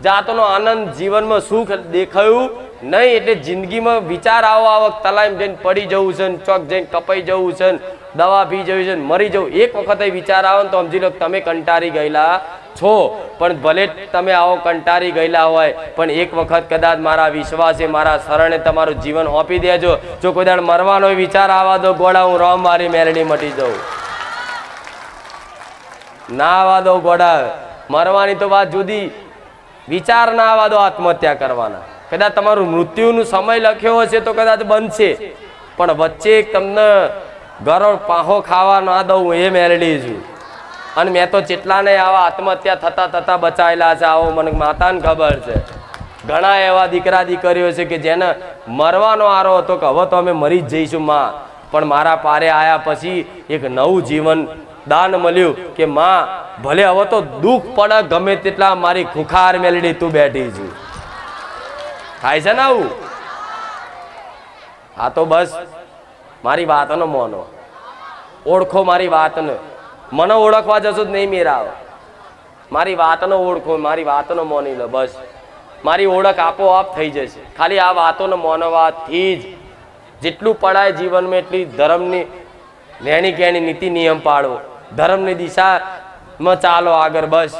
જાતનો આનંદ જીવનમાં સુખ દેખાયું નહીં. એટલે જિંદગીમાં વિચાર આવો તલાઈમ જઈને પડી જવું છે ને, ચોક જઈને કપાઈ જવું છે ને, દવા પી જવી છે ને, મરી જવું. એક વખત વિચાર આવે ને તો સમજી લો તમે કંટારી ગયેલા છો. પણ ભલે તમે આવો કંટારી ગયેલા હોય, પણ એક વખત કદાચ મારા વિશ્વાસે, મારા શરણે તમારું જીવન હોપી દેજો. જો કોઈ દાડ મરવાનો વિચાર આવવા દો ગોળા, હું રોમ મારી મેલડી મટી જાઉં. ના આવવા દો ગોળા, મરવાની તો વાત જુદી. વિચાર ના આવવા દો આત્મહત્યા કરવાના. કદાચ તમારું મૃત્યુનો સમય લખ્યો હશે તો કદાચ બનશે, પણ વચ્ચે તમને ગરોળ પાહો ખાવા ના દઉં એ મેલડી છું. અને મેં તો જેટલાને આવા આત્મહત્યા થતા થતા બચાયેલા છે, આવો મને માતાને ખબર છે. ઘણા એવા દીકરા દીકરીઓ છે કે જેને મરવાનો આરો હતો કે હવે તો અમે મરી જ જઈશું માં, પણ મારા પારે આવ્યા પછી એક નવું જીવન દાન મળ્યું કે માં ભલે હવે તો દુઃખ પડે ગમે તેટલા, મારી ખુખાર મેલડી તું બેઠી છું. થાય છે ને આવું? હા, તો બસ મારી વાતનો મોનો, ઓળખો મારી વાતને. મને ઓળખવા જશો જ નહીં મેરા આવે. મારી વાતનો ઓળખો, મારી વાતનો મોની લો. બસ મારી ઓળખ આપોઆપ થઈ જશે. ખાલી આ વાતોનો મોનવાથી જ જેટલું પડાય જીવનમાં એટલી ધર્મની રહેણી કહેણી નીતિ નિયમ પાળવો, ધર્મની દિશામાં ચાલો આગળ. બસ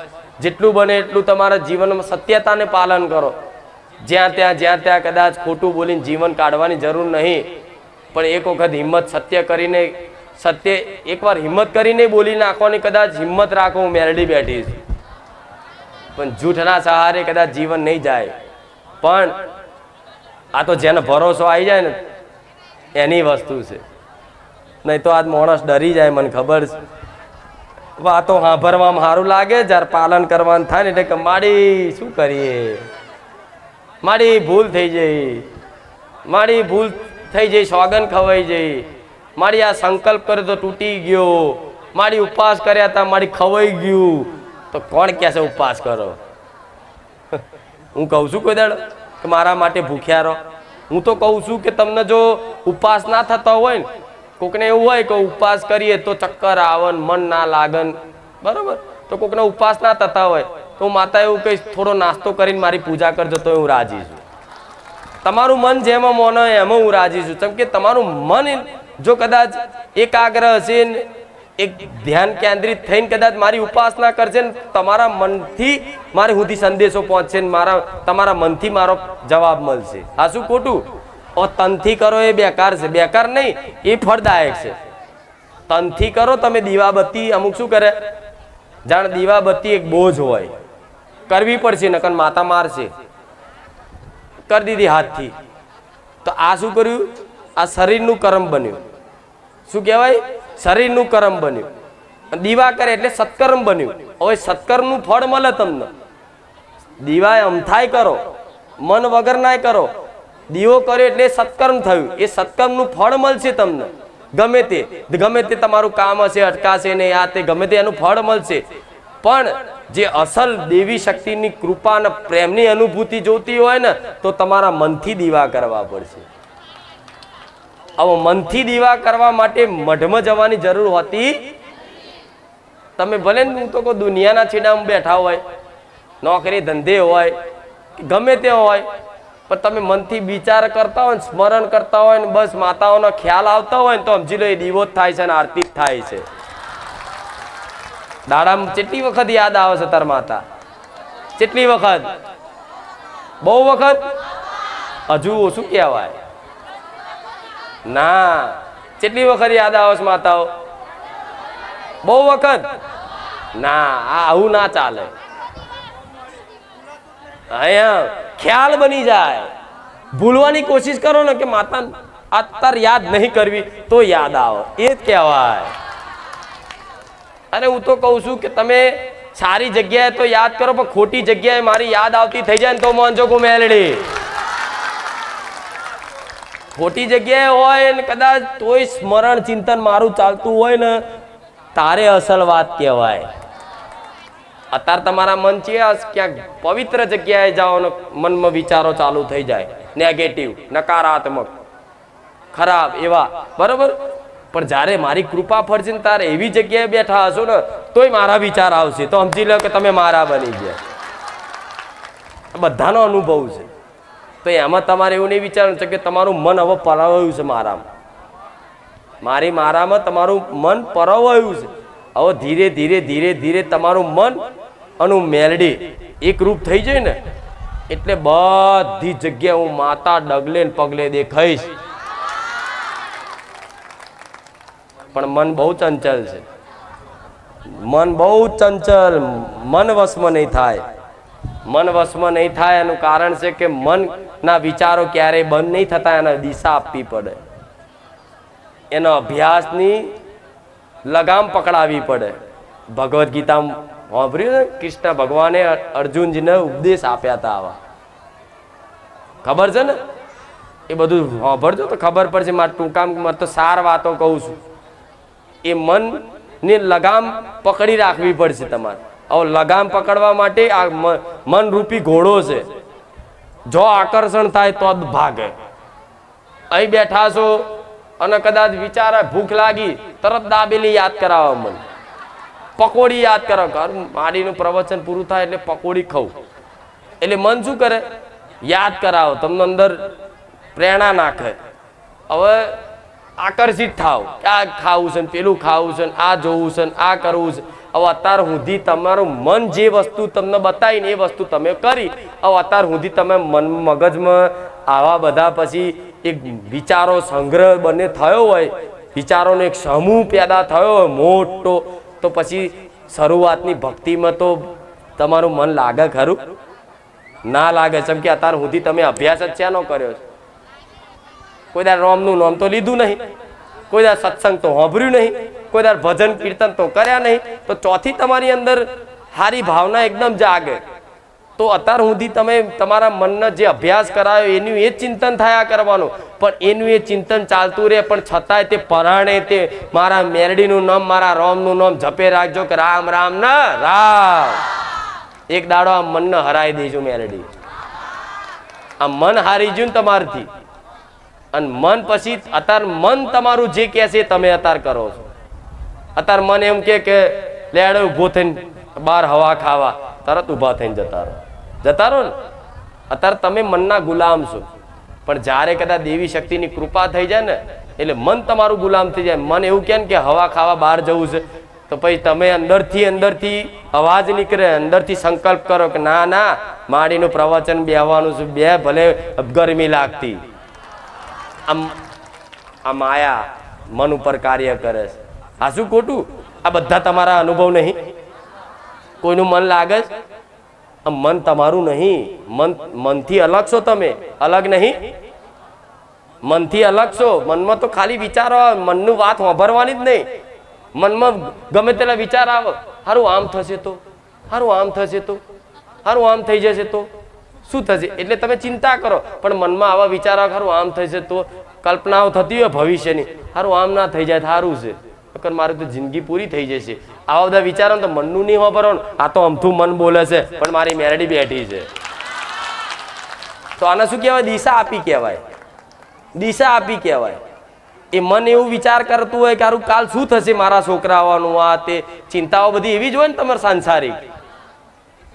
જેટલું બને એટલું તમારા જીવનમાં સત્યતાને પાલન કરો. જ્યાં ત્યાં કદાચ ખોટું બોલીને જીવન કાઢવાની જરૂર નહીં, પણ એક વખત હિંમત સત્ય કરીને, સત્ય એકવાર હિંમત કરીને બોલી નાખવાની. કદાચ હિંમત રાખો, હું મેલડી બેઠી છું, પણ જૂઠના સહારે કદાચ જીવન નહીં જાય. પણ આ તો જેને ભરોસો આવી જાય ને એની વસ્તુ છે. નહીં તો આજ માણસ ડરી જાય, મને ખબર છે. વાતો સાંભળવામાં સારું લાગે, જ્યારે પાલન કરવાનું થાય ને એટલે કે માડી શું કરીએ, મારી ભૂલ થઈ જઈ, મારી ભૂલ થઈ જઈ, સોગન ખવાઈ જઈ, મારી આ સંકલ્પ કર્યો તો તૂટી ગયો, મારી ઉપવાસ કર્યા હતા મારી ખવાઈ ગયું. તો કોણ કહે છે ઉપવાસ કરો? હું કહું છું કોઈ દાડો કે મારા માટે ભૂખ્યા રહો? હું તો કહું છું કે તમને જો ઉપવાસ ના થતા હોય ને, કોકને એવું હોય કે ઉપવાસ કરીએ તો ચક્કર આવન, મન ના લાગન, બરોબર, તો કોકને ઉપવાસ ના થતા હોય તો માતા એવું કહીશ થોડો નાસ્તો કરીને મારી પૂજા કરજો તો હું રાજી છું. તમારું મન જેમાં મોનો એમાં હું રાજી છું. કેમ કે તમારું મન જો કદાચ એકાગ્ર હશે, એક ધ્યાન કેન્દ્રિત થઈને કદાચ મારી ઉપાસના કરશે ને, તમારા મનથી મારી સુધી સંદેશો પહોંચશે ને તમારા મનથી મારો જવાબ મળશે. આ શું ખોટું? તનથી કરો એ બેકાર છે. બેકાર નહીં, એ ફળદાયક છે. તનથી કરો તમે દીવાબત્તી, અમુક શું કરે, જાણ દીવાબત્તી એક બોજ હોય, કરવી પડશે નકર માતા મારશે, કરી દીધી હાથથી. તો આ શું કર્યું? આ શરીરનું કર્મ બન્યું. શું કહેવાય? શરીરનું કર્મ બન્યું. દીવા કરે એટલે સત્કર્મ બન્યું. હવે સત્કર્મનું ફળ મળે તમને. દીવા અમથાય કરો, મન વગર ના કરો. દીવો કર્યો એટલે સત્કર્મ થયું. એ સત્કર્મનું ફળ મળશે તમને. ગમે તે તમારું કામ હશે, અટકાશે ને આ તે ગમે તે એનું ફળ મળશે. પણ જે અસલ દેવી શક્તિની કૃપા અને પ્રેમની અનુભૂતિ જોતી હોય ને, તો તમારા મનથી દીવા કરવા પડશે. હવે મનથી દીવા કરવા માટે મઢમાં જવાની જરૂર હોતી. તમે ભલે ને, હું તો કહું દુનિયાના છેડામાં બેઠા હોય, નોકરી ધંધે હોય, ગમે તે હોય, પણ તમે મનથી વિચાર કરતા હોય, સ્મરણ કરતા હોય ને બસ માતાઓનો ખ્યાલ આવતા હોય ને, તો સમજી લો એ દીવો જ થાય છે ને આરતી જ થાય છે. દાડામાં કેટલી વખત યાદ આવે છે તાર માતા? કેટલી વખત? બહુ વખત? હજુ ઓછું કહેવાય ના. કેટલી વખત યાદ આવે છે માતાઓ? બહુ વખત ના. આવું ના ચાલે. અહીંયા ખ્યાલ બની જાય. ભૂલવાની કોશિશ કરો ને કે માતા અત્યારે યાદ નહીં કરવી તો યાદ આવે, એ જ કહેવાય. અરે હું તો કહું છું કે તમે સારી જગ્યાએ તો યાદ કરો, પણ ખોટી જગ્યાએ મારી યાદ આવતી થઈ જાય ને તો માનજો કે મેલડી. ખોટી જગ્યાએ હોય ને કદાચ તોય સ્મરણ ચિંતન મારું ચાલતું હોય ને, તારે અસલ વાત કહેવાય. અત્યારે તમારા મન છે ક્યાંક પવિત્ર જગ્યાએ જાઓ ને મનમાં વિચારો ચાલુ થઈ જાય, નેગેટિવ, નકારાત્મક, ખરાબ એવા, બરોબર. પણ જ્યારે મારી કૃપા ફરશે ને તારે એવી જગ્યાએ બેઠા હશો ને, તોય મારા વિચાર આવશે, તો સમજી લો કે તમે મારા બની ગયા. બધાનો અનુભવ છે. તો એમાં તમારે એવું નહીં વિચારવું છે કે તમારું મન હવે પરવાયું છે મારામાં. મારામાં તમારું મન પરવાયું છે. હવે ધીરે ધીરે ધીરે ધીરે તમારું મન અને મેલડી એક રૂપ થઈ જાય ને, એટલે બધી જગ્યાએ હું માતા ડગલે ને પગલે દેખાઈશ. પણ મન બહુ ચંચલ છે. મન બહુ ચંચલ, મન વશમાં નહીં થાય. મન વશમાં નહીં થાય એનું કારણ છે કે મનના વિચારો ક્યારેય બંધ નહીં થતા, એને દિશા આપવી પડે, એનો અભ્યાસની લગામ પકડાવી પડે. ભગવદ્ ગીતા સાંભળ્યું? કૃષ્ણ ભગવાને અર્જુનજીને ઉપદેશ આપ્યા હતા. આવા ખબર છે ને? એ બધું સાંભળજો તો ખબર પડશે. મારે ટૂંકામાં તો સાર વાતો કહું છું. એ મનની લગામ પકડી રાખવી પડશે તમારે. હવે લગામ પકડવા માટે આ મનરૂપી ઘોડો છે. જો આકર્ષણ થાય તો જ ભાગે. અહીં બેઠા છો અને કદાચ વિચાર ભૂખ લાગી, તરત દાબેલી યાદ કરાવવા મન, પકોડી યાદ કરાવ. મારીનું પ્રવચન પૂરું થાય એટલે પકોડી ખાવું, એટલે મન શું કરે? યાદ કરાવો, તમને અંદર પ્રેરણા નાખે. હવે આકર્ષિત થાવ કે આ ખાવું છે, પેલું ખાવું છે, આ જોવું છે, આ કરવું છે. હવે અત્યાર સુધી તમારું મન જે વસ્તુ તમને બતાવીને એ વસ્તુ તમે કરી. હવે અત્યાર સુધી તમે મગજમાં આવા બધા પછી એક વિચારો સંગ્રહ બને થયો હોય, વિચારોનો એક સમૂહ પેદા થયો હોય મોટો, તો પછી શરૂઆતની ભક્તિમાં તો તમારું મન લાગે ખરું? ના લાગે. જેમ કે અત્યાર સુધી તમે અભ્યાસ જ શાનો કર્યો છે? કોઈ દા રોમનું નામ તો લીધું નહીં, કોઈ દા સત્સંગ તો સાંભળ્યું નહીં, કોઈ દર ભજન કીર્તન તો કર્યા નહીં, તો ચોથી તમારી અંદર સારી ભાવના એકદમ જાગે, તો અત્યાર સુધી તમે તમારા મનનો જે અભ્યાસ કરાયો એનું એ ચિંતન થયા કરવાનું, પણ એનું એ ચિંતન ચાલતું રહે, પણ છતાંય તે પરાણે તે મારા મેરડીનું નામ, મારા રામનું નામ જપે રાખજો કે રામ રામ ના રામ. એક દાડો આ મનને હરાઈ દેજો મેરડી. આ મન હારી ગયું ને તમારથી, અને મન પછી અત્યારે મન તમારું જે કહે છે તમે અત્યારે કરો છો. અત્યારે મન એમ કે લેડો ઉભો થઈને બહાર હવા ખાવા, તરત ઊભા થઈને જતા રહો ને. અત્યારે તમે મનના ગુલામ છો, પણ જ્યારે કદાચ દેવી શક્તિની કૃપા થઈ જાય ને એટલે મન તમારું ગુલામ થઈ જાય. મન એવું કે હવા ખાવા બહાર જવું છે, તો પછી તમે અંદરથી અવાજ નીકળે, અંદરથી સંકલ્પ કરો કે ના ના માડીનું પ્રવચન બેહવાનું છે, બે ભલે ગરમી લાગતી. આ માયા મન ઉપર કાર્ય કરે છે. આ શું ખોટું? આ બધા તમારા અનુભવ નહીં? કોઈનું મન લાગે છે? મન તમારું નહીં. મનથી અલગ છો તમે, અલગ નહીં. મનથી અલગ છો. મનમાં તો ખાલી વિચારો, મનનું વાત વાપરવાની જ નહીં. મનમાં ગમે તેટલા વિચાર આવે, સારું આમ થશે તો, સારું આમ થશે તો, સારું આમ થઈ જશે તો શું થશે, એટલે તમે ચિંતા કરો. પણ મનમાં આવા વિચાર આવે, સારું આમ થશે તો, કલ્પનાઓ થતી હોય ભવિષ્યની, સારું આમ ના થઈ જાય સારું છે, મારી તો જિંદગી પૂરી થઈ જશે. આવા બધા વિચારો તો મનનું નહીં વાપરવાનું. આ તો અમથું મન બોલે છે, પણ મારી મેરડી બેઠી છે. તો આને શું કહેવાય? દિશા આપી કહેવાય. દિશા આપી કહેવાય. એ મન એવું વિચાર કરતું હોય કે હારું કાલ શું થશે મારા છોકરાઓનું, આ તે ચિંતાઓ બધી એવી જ હોય ને તમારે સાંસારિક.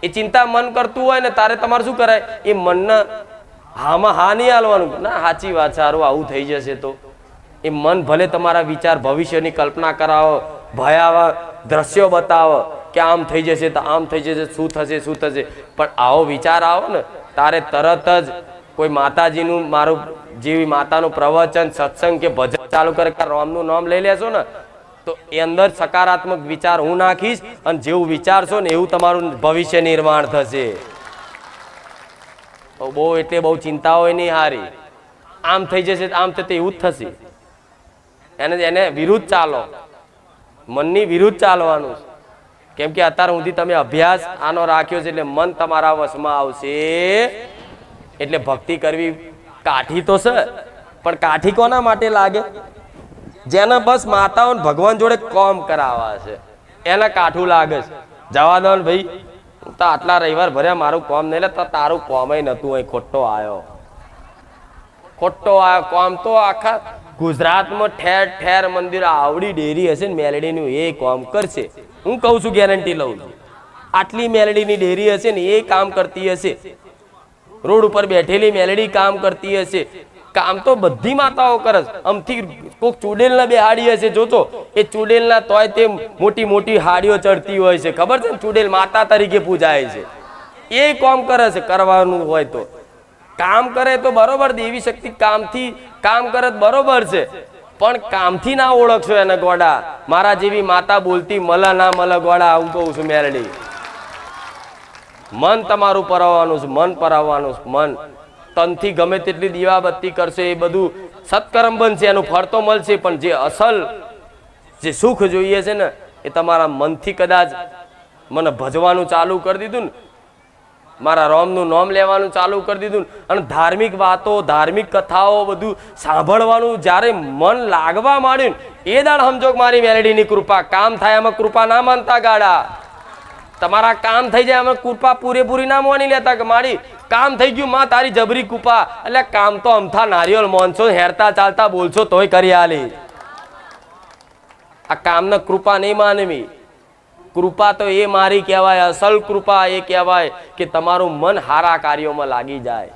એ ચિંતા મન કરતું હોય ને તારે તમારે શું કરાય? એ મનને હામાં હા નહીં હાલવાનું. ના સાચી વાત છે, સારું આવું થઈ જશે તો. એ મન ભલે તમારા વિચાર ભવિષ્યની કલ્પના કરાવો, ભયાવા દ્રશ્યો બતાવો કે આમ થઈ જશે તો આમ થઈ જશે, શું થશે શું થશે, પણ આવો વિચાર આવો ને તારે તરત જ કોઈ માતાજીનું, મારું જેવી માતાનું પ્રવચન સત્સંગ કે ભજન ચાલુ કરે, રામનું નામ લઈ લેશો ને તો એ અંદર સકારાત્મક વિચાર હું નાખીશ, અને જેવું વિચારશો ને એવું તમારું ભવિષ્ય નિર્માણ થશે. બહુ એટલે બહુ ચિંતાઓ નહીં હારી. આમ થઈ જશે આમ થશે એવું જ થશે. એને વિરુદ્ધ ચાલો, મનની વિરુદ્ધ ચાલવાનું. કેમ કે અત્યાર સુધી તમે અભ્યાસ આનો રાખ્યો છે એટલે મન તમારા વશમાં આવશે. એટલે ભક્તિ કરવી કાઠી તો છે, પણ કાઠી કોના માટે લાગે? જેને બસ માતાઓ ભગવાન જોડે કોમ કરાવવા છે એને કાઠું લાગે છે. જવા દો ને ભાઈ, હું તો આટલા રવિવાર ભર્યા, મારું કોમ નહીં લે, તો તારું કોમય નતું, અહીં ખોટો આવ્યો. કોમ તો આખા ગુજરાતમાં ઠેર ઠેર મંદિર આવડી ડેરી હશે ને મેલડીનું, એ કામ કરશે. હું કહું છું, ગેરંટી લઉં છું. આટલી મેલડીની ડેરી હશે ને એ કામ કરતી હશે. રોડ ઉપર બેઠેલી મેલડી કામ કરતી હશે. કામ તો બધી માતાઓ કરે. આમથી કોઈક ચૂડેલના બેહાડી હશે, જોતો એ ચૂડેલના તોય તે મોટી મોટી હાડીઓ ચડતી હોય છે, ખબર છે ને? ચૂડેલ માતા તરીકે પૂજાય છે. એ કામ કરે છે. કરવાનું હોય તો કામ કરે તો બરોબર, દેવી શક્તિ કામથી કામ કરે બરોબર છે, પણ કામથી ના ઓળખશો એને ગોડા. મારા જેવી માતા બોલતી મલા ના મલા ગોડા, આવું કહું છું મેરડી. મન તમારું પરાવવાનું છે, મન પરાવવાનું છે. મન તનથી ગમે તેટલી દીવાબત્તી કરશે, એ બધું સત્કર્મ બનશે, એનું ફળ તો મળશે, પણ જે અસલ જે સુખ જોઈએ છે ને એ તમારા મનથી કદાચ મને ભજવાનું ચાલુ કરી દીધું ને, મારા રામનું નામ લેવાનું ચાલુ કરી દીધું, અને ધાર્મિક વાતો, ધાર્મિક કથાઓ બધું સાંભળવાનું જ્યારે મન લાગવા માંડ્યું એ દાડ સમજો મારી મેલડીની કૃપા. કામ થાય એમાં કૃપા ના માનતા ગાડા. તમારા કામ થઈ જાય એમાં કૃપા પૂરેપૂરી ના માની લેતા કે મારી કામ થઈ ગયું, માં તારી જબરી કૃપા. એટલે કામ તો અમથા નારિયેળ મોનસો, હેરતા ચાલતા બોલશો તોય કરી આલી. આ કામને કૃપા નહીં માનવી. કૃપા તો એ મારી કહેવાય, અસલ કૃપા એ કહેવાય કે તમારું મન હારા કાર્યોમાં લાગી જાય,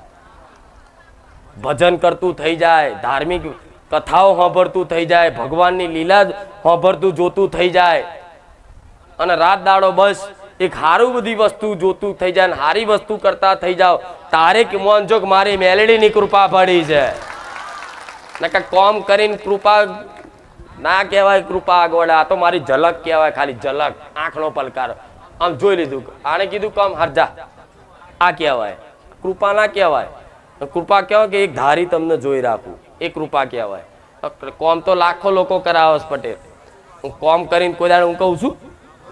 ભજન કરતું થઈ જાય, ધાર્મિક કથાઓ સાંભળતું થઈ જાય, ભગવાનની લીલા સાંભળતું જોતું થઈ જાય, અને રાત દાડો બસ એક સારું બધી વસ્તુ જોતું થઈ જાય, ને સારી વસ્તુ કરતા થઈ જાઓ. તારે મોનજો કે મારી મેલડીની કૃપા પડી છે. નકર કોમ કરીને કૃપા ના કહેવાય. કૃપા ગોડા, આ તો મારી ઝલક કહેવાય, ખાલી ઝલક, આંખનો પલકાર. આમ જોઈ લીધું, આને કીધું કામ હરજા, આ કહેવાય. કૃપા ના કહેવાય. કૃપા કહેવાય કે એક ધારી તમને જોઈ રાખું, એ કૃપા કહેવાય. કોમ તો લાખો લોકો કરાવે છે પટેલ. હું કોમ કરીને કોઈ દાડે હું કહું છું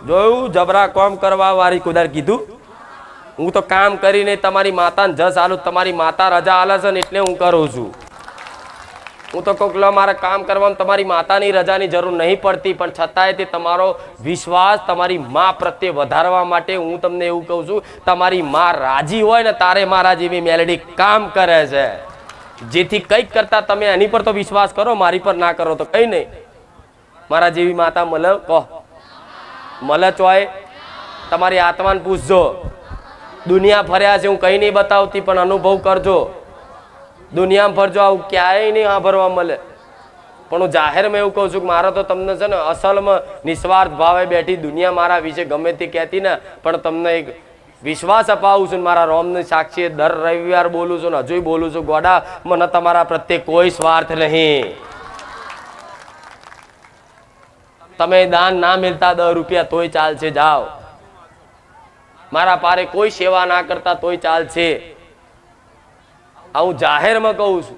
જોયું જબરા કોમ કરવા વાળી કોઈ દાડે કીધું? હું તો કામ કરીને તમારી માતાને જસ આલું, તમારી માતા રજા આલે છે ને એટલે હું કરું છું. હું તો કહું મારે કામ કરવામાં તમારી માતાની રજાની જરૂર નહીં પડતી, પણ છતાંય તે તમારો વિશ્વાસ તમારી મા પ્રત્યે વધારવા માટે હું તમને એવું કહું છું, તમારી મા રાજી હોય ને તારે મારા જેવી મેલડી કામ કરે છે. જેથી કંઈક કરતા તમે એની પર તો વિશ્વાસ કરો, મારી પર ના કરો તો કંઈ નહીં. મારા જેવી માતા મળે કહો? મળે ચોય? તમારી આત્માને પૂછજો. દુનિયા ફર્યા છે, હું કંઈ નહીં બતાવતી, પણ અનુભવ કરજો. દુનિયામાં ફરજો, આવું ક્યાંય નહીં સાંભળવા મળે. પણ હું જાહેરમાં એવું કહું છું કે મારે તો તમને છે ને અસલમાં નિસ્વાર્થ ભાવે બેઠી દુનિયા મારા વિશે ગમે તે કહેતી ને, પણ તમને એક વિશ્વાસ અપાવું છું. મારા રોમની સાક્ષી દર રવિવાર બોલું છું ને હજુ બોલું છું, ગોડા મને તમારા પ્રત્યે કોઈ સ્વાર્થ નહીં. તમે દાન ના મિલતા 10 રૂપિયા તોય ચાલશે, જાઓ. મારા પારે કોઈ સેવા ના કરતા તોય ચાલશે. હું જાહેરમાં કહું છું.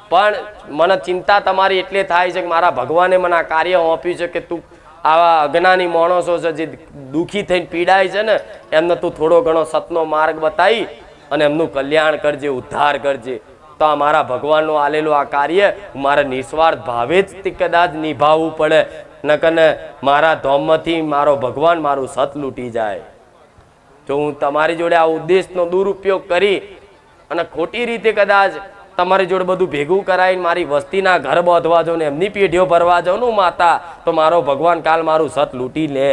પણ મને ચિંતા તમારી એટલે થાય છે કે મારા ભગવાને મને આ કાર્ય સોંપ્યું છે કે તું આવા અજ્ઞાની માણસો છે જે દુઃખી થઈને પીડાય છે ને, એમને તું થોડો ઘણો સતનો માર્ગ બતાવી અને એમનું કલ્યાણ કરજે, ઉદ્ધાર કરજે. તો આ મારા ભગવાનનું આલેલું આ કાર્ય મારે નિસ્વાર્થ ભાવે જ કદાચ નિભાવવું પડે, નકર મારા ધોમમાંથી મારો ભગવાન મારું સત લૂંટી જાય. જો હું તમારી જોડે આ ઉદ્દેશનો દુરુપયોગ કરી અને ખોટી રીતે કદાચ તમારી જોડે બધું ભેગું કરાવીને મારી વસ્તીના ઘર બાંધવા જાઉં ને એમની પેઢીઓ ભરવા જાઉં ને માતા, તો મારો ભગવાન કાલ મારું સત લૂંટી લે,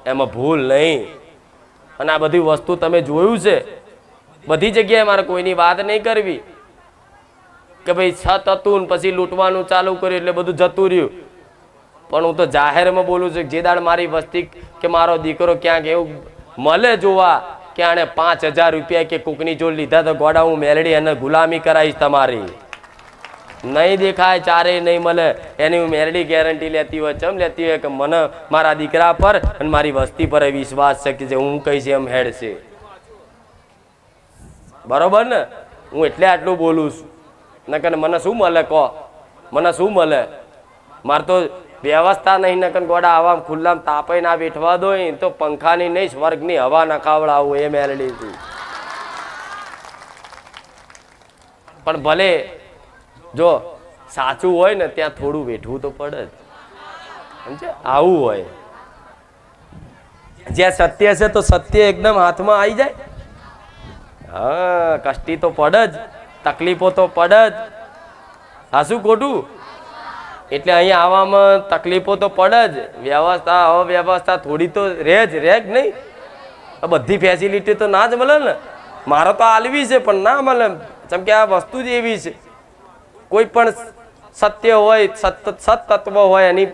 એમાં ભૂલ નહીં. અને આ બધી વસ્તુ તમે જોયું છે બધી જગ્યાએ. મારે કોઈની વાત નહીં કરવી કે ભાઈ સત હતું ને પછી લૂંટવાનું ચાલુ કર્યું એટલે બધું જતું રહ્યું. પણ હું તો જાહેરમાં બોલું છું, જે દાડ મારી વસ્તી કે મારો દીકરો ક્યાંક એવું મળે જોવા કે આને 5000 રૂપિયા કે કોકની જોડ લીધા તો ગોડા હું મેલડી એને ગુલામી કરાવીશ તમારી. નહીં દેખાય, ચારે નહીં મળે, એની હું મેલડી ગેરંટી લેતી હોય. ચમ લેતી હોય કે મને મારા દીકરા પર અને મારી વસ્તી પર વિશ્વાસ છે કે જે હું કહીશ એમ હેડ છે. બરોબર ને? હું એટલે આટલું બોલું છું. નકર મને શું મળે કહો? મને શું મળે? મારે તો વ્યવસ્થા નહીં. નકર ગોડા આવા ખુલ્લામાં તાપે ના બેઠવા દો તો પંખાની નહીં સ્વર્ગની હવા ન ખાવડાવું એ મેલડી હતી. પણ ભલે જો સાચું હોય ને ત્યાં થોડું વેઠવું તો પડે જ, સમજે? આવું હોય જ્યાં સત્ય છે તો સત્ય એકદમ હાથમાં આવી જાય. હા, કષ્ટી તો પડે જ, તકલીફો તો પડે જ. હાસું ખોટું? એટલે અહીંયા આવવામાં તકલીફો તો પડે જ. વ્યવસ્થા અવ્યવસ્થા થોડી તો રહે જ નહીં. બધી ફેસિલિટી તો ના જ મળે ને. મારે તો આલવી છે પણ ના મળે, જેમ કે આ વસ્તુ જ એવી છે. કોઈ પણ સત્ય હોય, સત્તત્વ હોય, એની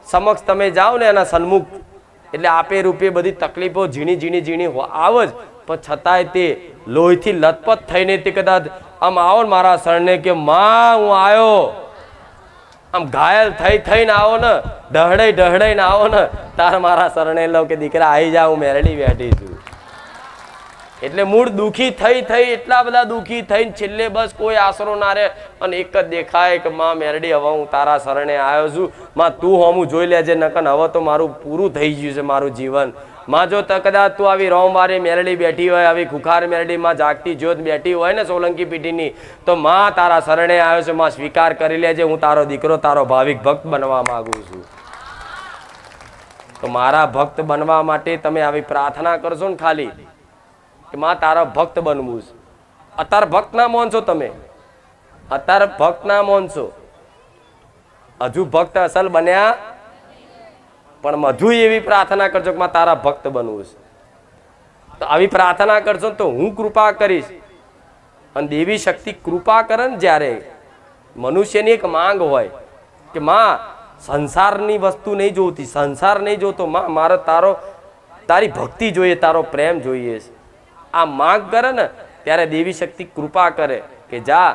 સમક્ષ તમે જાઓ ને એના સન્મુખ, એટલે આપે રૂપે બધી તકલીફો ઝીણી ઝીણી ઝીણી આવે જ. પણ છતાંય તે લોહીથી લથપથ થઈને તે કદાચ આમ આવો ને મારા શરણે કે માં હું આવ્યો, આમ ઘાયલ થઈને આવો ને, ઢહડાઈને આવો ને, તાર મારા શરણે લો કે દીકરા આવી જા, હું મેરડી બેઠી છું. એટલે મૂળ દુઃખી થઈ એટલા બધા દુઃખી થઈને છેલ્લે બસ કોઈ આશરો ના રહે અને એક જ દેખાય કે માં મેરડી હવે હું તારા શરણે આવ્યો છું, માં તું હોમું જોઈ લેજે, નકર હવે તો મારું પૂરું થઈ ગયું છે મારું જીવન. માં જો કદાચ તું આવી રોમવારે મેરડી બેઠી હોય, આવી ખુખાર મેરડી માં જાગતી જ્યોત બેઠી હોય ને સોલંકી પીઢીની, તો માં તારા શરણે આવ્યો છે, માં સ્વીકાર કરી લેજે, હું તારો દીકરો તારો ભાવિક ભક્ત બનવા માંગુ છું. તો મારા ભક્ત બનવા માટે તમે આવી પ્રાર્થના કરશો ને ખાલી કે માં તારા ભક્ત બનવું છે. અત્યારે ભક્ત ના માનશો તમે, અત્યારે ભક્ત ના માનશો, હજુ ભક્ત અસલ બન્યા પણ હજુ એવી પ્રાર્થના કરજો કે માં તારા ભક્ત બનવું છે. તો આવી પ્રાર્થના કરશો તો હું કૃપા કરીશ. અને દેવી શક્તિ કૃપા કરે ને જ્યારે મનુષ્યની એક માંગ હોય કે માં સંસારની વસ્તુ નહીં જોતી, સંસાર નહીં જોતો, માં મારે તારી ભક્તિ જોઈએ, તારો પ્રેમ જોઈએ છે. આ માંગ કરે ને ત્યારે દેવી શક્તિ કૃપા કરે કે જા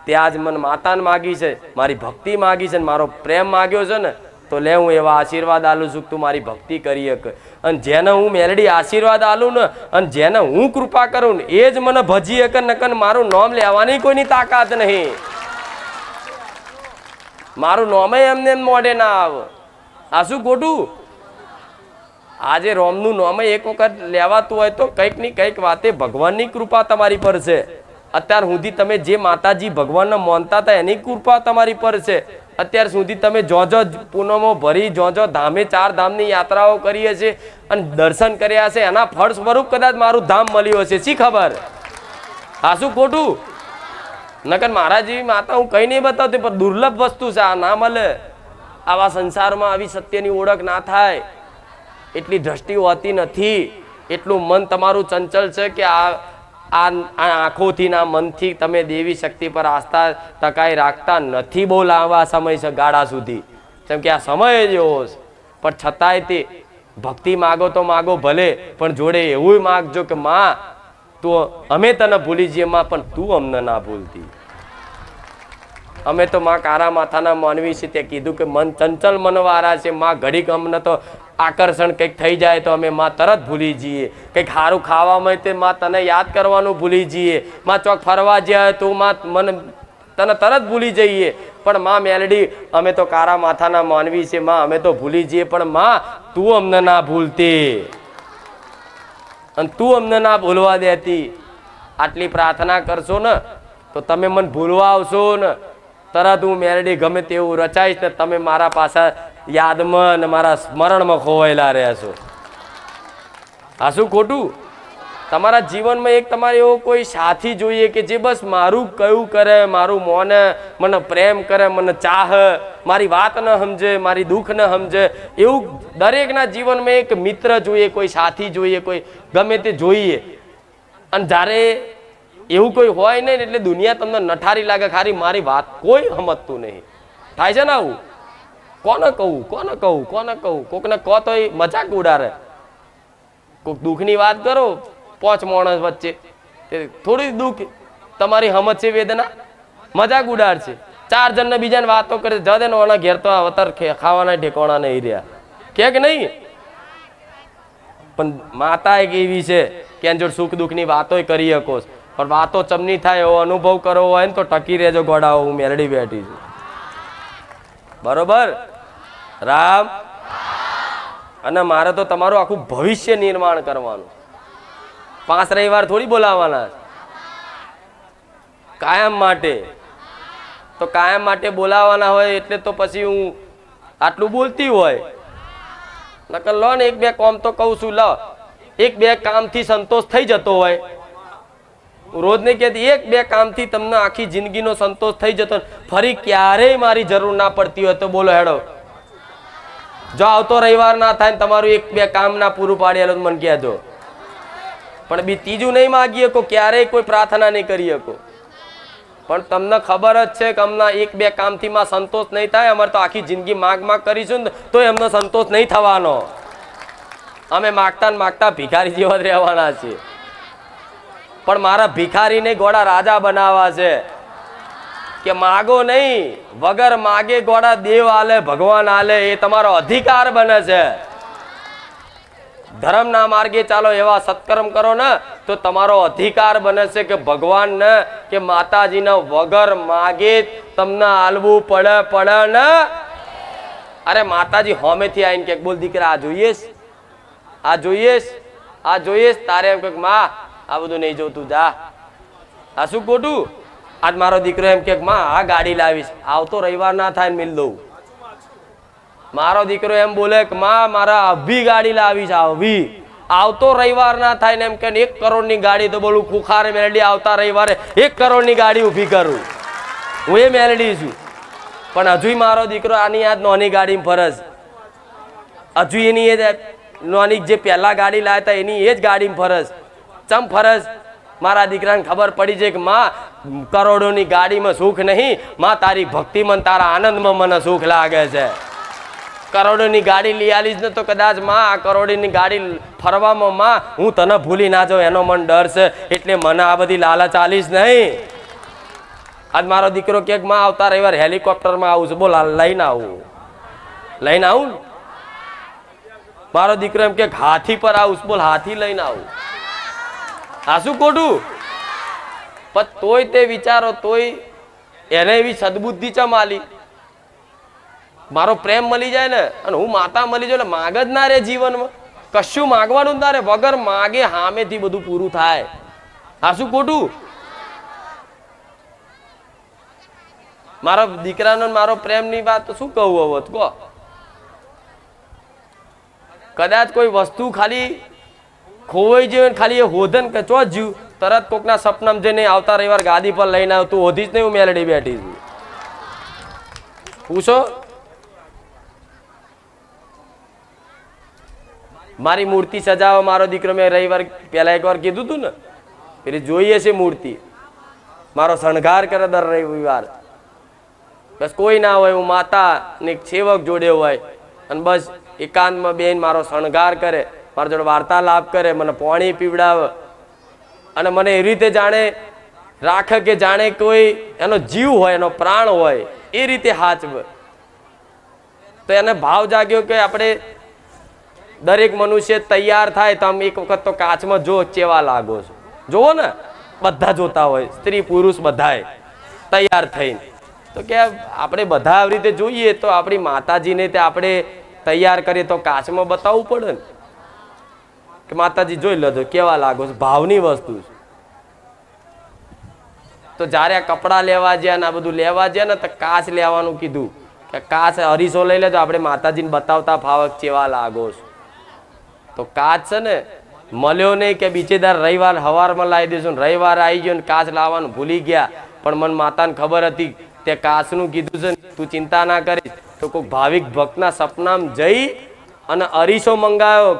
તે આજ મને માતાને માગી છે, મારી ભક્તિ માગી છે, મારો પ્રેમ માગ્યો છે ને, તો લે હું એવા આશીર્વાદ આલું છું તું મારી ભક્તિ કરી શકે. અને જેને હું મેલડી આશીર્વાદ આલું ને અને જેને હું કૃપા કરું ને એ જ મને ભજી શકે, નકર મારું નામ લેવાની કોઈની તાકાત નહીં. મારું નોમે એમને એમ મોઢે ના આવે. આ શું ખોટું? આજે રોમનું નોમે એક વખત લેવાતું હોય તો કંઈક ની કંઈક વાતે ભગવાનની કૃપા તમારી પર છે. અત્યાર સુધી તમે જે માતાજી ભગવાનને માનતા હતા એની કૃપા તમારી પર છે. અત્યાર સુધી તમે જો પૂનમો ભરી જો ધામે 4 ધામની યાત્રાઓ કરી હશે અને દર્શન કર્યા છે, એના ફળ સ્વરૂપ કદાચ મારું ધામ મળ્યું હશે. શી ખબર? આ શું ખોટું? નકર મારા જેવી માતા હું કઈ નહીં બતાવતી, પણ દુર્લભ વસ્તુ છે, આ ના મળે. આવા સંસારમાં આવી સત્યની ઓળખ ના થાય એટલી દ્રષ્ટિ હોતી નથી. એટલું મન તમારું ચંચલ છે કે આ આંખોથી ના મનથી તમે દેવી શક્તિ પર આસ્થા ટકાઈ રાખતા નથી. બહુ લાંબા સમય છે, ગાળા સુધી, કેમ કે આ સમય જ એવો છે. પણ છતાંય તે ભક્તિ માગો તો માગો ભલે, પણ જોડે એવું માગજો કે માં તું, અમે તને ભૂલી જઈએ માં, પણ તું અમને ના ભૂલતી. અમે તો માં કારા માથાના માનવી છે, તે કીધું કે મન ચંચલ મનવાળા છે માં. ઘડીક અમને તો આકર્ષણ કંઈક થઈ જાય તો અમે માં તરત ભૂલી જઈએ. કંઈક સારું ખાવામાં તે માં તને યાદ કરવાનું ભૂલી જઈએ. માં ચોક ફરવા જાય તો માં મને તને તરત ભૂલી જઈએ. પણ માં મેલડી, અમે તો કારા માથાના માનવી છે માં, અમે તો ભૂલી જઈએ, પણ માં તું અમને ના ભૂલતી અને તું અમને ના ભૂલવા દેતી. આટલી પ્રાર્થના કરશો ને તો તમે મને ભૂલવા આવશો ને તરત હું મેલડી ગમે તેવું રચાઈશ ને તમે મારા પાછા યાદમાં અને મારા સ્મરણમાં ખોવાયેલા રહેશો. આ શું ખોટું? તમારા જીવનમાં એક તમારે એવો કોઈ સાથી જોઈએ કે જે બસ મારું કયું કરે, મારું મોને, મને પ્રેમ કરે, મને ચાહ, મારી વાત ન સમજે, મારી દુઃખ ન સમજે. એવું દરેકના જીવનમાં એક મિત્ર જોઈએ, કોઈ સાથી જોઈએ, કોઈ ગમે તે જોઈએ. અને જ્યારે એવું કોઈ હોય નહીં એટલે દુનિયા તમને નઠારી લાગે. ખાલી મારી વાત કોઈ સમજતું નહીં. થાય છે ને આવું? કોને કહું, કોને કહું, કોને કહું? કોકને કહો તો મજાક ઉડાડે. કોઈક દુઃખની વાત કરો 5 માણસ વચ્ચે, થોડી દુઃખ તમારી સમજ છે, વેદના, મજાક ઉડાડશે. 4 જણને બીજાને વાતો કરે, જદે ને ઓના ઘેર તો અવતાર ખાવાના ઠેકાણા નહીં રહ્યા કે નહીં. પણ માતા એક એવી છે કે એની જોડે સુખ દુઃખની વાતો કરી શકો, પણ વાતો ચમની થાય એવો અનુભવ કરવો હોય ને તો ટકી રહેજો ગોડાઓ, હું મેરડી બેઠી છું. બરોબર? રામ. અને મારે તો તમારું આખું ભવિષ્ય નિર્માણ કરવાનું. 5 રવિવાર થોડી બોલાવાના, કાયમ માટે. તો કાયમ માટે બોલાવાના હોય એટલે તો પછી હું આટલું બોલતી હોય. નકર લો ને 1-2 કામ તો કહું છું, લો 1-2 કામથી સંતોષ થઈ જતો હોય. રોજ નહીં કહેતી 1-2 કામથી તમને આખી જિંદગીનો સંતોષ થઈ જતો, ફરી ક્યારેય મારી જરૂર ના પડતી હોય તો બોલો હેડો. જો આવતો રવિવાર ના થાય ને તમારું 1-2 કામ ના પૂરું પાડેલો મને કહેજો. પણ બી ત્રીજું નહીં માગી શકો, ક્યારેય કોઈ પ્રાર્થના નહીં કરી શકો. પણ તમને ખબર જ છે કે અમને 1-2 કામથી માં સંતોષ નહીં થાય. અમારે તો આખી જિંદગી માગ કરીશું ને તો એમનો સંતોષ નહીં થવાનો. અમે માગતા ને માગતા ભિખારી જેવા જ રહેવાના છીએ. પણ મારા ભિખારીને ગોળા રાજા બનાવવા છે કે માગો નહીં, વગર માગે ગોળા દેવ આલે, ભગવાન આલે, એ તમારો અધિકાર બને છે. ધર્મના માર્ગે ચાલો, એવા સત્કર્મ કરો ને તો તમારો અધિકાર બને છે કે ભગવાનને કે માતાજીને વગર માગે તમને આલવું પડે ને. અરે માતાજી હોમેથી આવીને કે બોલ દીકરા આ જોઈએ, આ જોઈએ, આ જોઈએ, તારે એમ કે માં આ બધું નહીં જોતું, જા. આ શું ખોટું? આજ મારો દીકરો એમ કે માં આ ગાડી લાવીશ, આવતો રવિવાર ના થાય મિલ દઉં. મારો દીકરો એમ બોલે કે માં મારા અભી ગાડી લાવીશ, અભી આવતો રવિવાર ના થાય ને એમ કે 1 કરોડની ગાડી, તો બોલું ખુખારે મેલડી આવતા રવિવારે 1 કરોડની ગાડી ઊભી કરું. હું એ મેલડી છું. પણ હજુ મારો દીકરો આની યાદ નાની ગાડી ફરજ, હજુ એની એ નાની જે પહેલા ગાડી લાવ્યા હતા એની એ જ ગાડી ફરજ. ચમ ફરજ? મારા દીકરાને ખબર પડી છે કે માં કરોડોની ગાડીમાં સુખ નહીં, માં તારી ભક્તિમાં તારા આનંદમાં મને સુખ લાગે છે. કરોડોની ગાડી લઈ આલીશ ને તો કદાચ માં આ કરોડોની ગાડી ફરવામાં માં હું તને ભૂલી ના જાઉં એનો મને ડર છે, એટલે મને આ બધી લાલચ આલીશ નહીં. આજ મારો દીકરો કે માં આવતા રવિવાર હેલિકોપ્ટરમાં આવું છું, બોલ લઈને આવું, લઈને આવું. મારો દીકરો એમ કે હાથી પર આવું, બોલ હાથી લઈને આવું. આ શું ખોટું? પણ તોય તે વિચારો, તોય એને એવી સદબુદ્ધિ ચમ આલી. મારો પ્રેમ મળી જાય ને અને હું માતા મળી જાય એટલે માગ જ ના રે જીવનમાં, કશું માગવાનું જ ના રે, વગર માગે સામેથી બધું પૂરું થાય. આ શું ખોટું? મારા દીકરાનો મારો પ્રેમની વાત તો શું કહું હવે કહો. કદાચ કોઈ વસ્તુ ખાલી ખોવાઈ જાય ખાલી એ હોધન કે ચો જીવ તરત કોકના સપનામાં જઈને આવતા રવિવાર ગાદી પર લઈને આવ, તું હોધી જ નહીં, હું મેલડી બેઠી છું. પૂછો. મારી મૂર્તિ સજાવવા મારો દીકરો મેં રવિવાર પહેલા એકવાર કીધું હતું ને, પેલી જોઈએ છે મૂર્તિ, મારો શણગાર કરે દર રવિવાર. બસ કોઈ ના હોય, હું માતા ને સેવક જોડે હોય અને બસ એકાંતમાં બેન મારો શણગાર કરે, મારા જોડે વાર્તાલાપ કરે, મને પાણી પીવડાવે અને મને એવી રીતે જાણે રાખે કે જાણે કોઈ એનો જીવ હોય, એનો પ્રાણ હોય, એ રીતે હાચવે. તો એને ભાવ જાગ્યો કે આપણે દરેક મનુષ્ય તૈયાર થાય તો આમ એક વખત તો કાચમાં જો ચેવા લાગો છો, જોવો ને, બધા જોતા હોય, સ્ત્રી પુરુષ બધાય તૈયાર થઈને. તો કે આપણે બધા આવી રીતે જોઈએ તો આપણી માતાજીને તે આપણે તૈયાર કરીએ તો કાચમાં બતાવવું પડે ને કે માતાજી જોઈ લેજો કેવા લાગો છો, ભાવની વસ્તુ છે. તો જ્યારે આ કપડાં લેવા ગયા ને આ બધું લેવા ગયા ને તો કાચ લેવાનું કીધું કે કાચ અરીસો લઈ લેજો, આપણે માતાજીને બતાવતા ફાવક કેવા લાગો છો. તો કાચ છે ને મળ્યો નહીં કે બીજેદાર રવિવાર સવારમાં લાવી દેશું, રવિવાર આવી ગયો ને કાચ લાવવાનું ભૂલી ગયા. પણ મને માતાને ખબર હતી તે કાચનું કીધું છે, તું ચિંતા ના કરીશ. તો કોઈ ભાવિક ભક્તના સપનામાં જઈ અને અરીસો મંગાવ્યો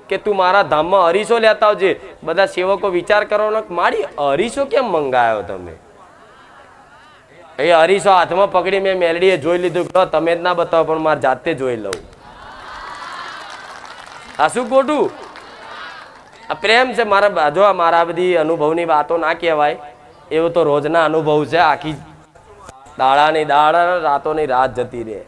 કે તું મારા ધામમાં અરીસો લેતા આવજે. બધા સેવકો વિચાર કરવાનો મારી અરીસો કેમ મંગાવ્યો તમે? એ અરીસો હાથમાં પકડી મેં મેલડીએ જોઈ લીધું, તમે જ ના બતાવો પણ મારે જાતે જોઈ લઉં. આ શું ખોટું? આ પ્રેમ છે. મારા જો મારા બધી અનુભવની વાતો ના કહેવાય, એવો તો રોજના અનુભવ છે. આખી દાડાની દાડા રાતોની રાત જતી રહે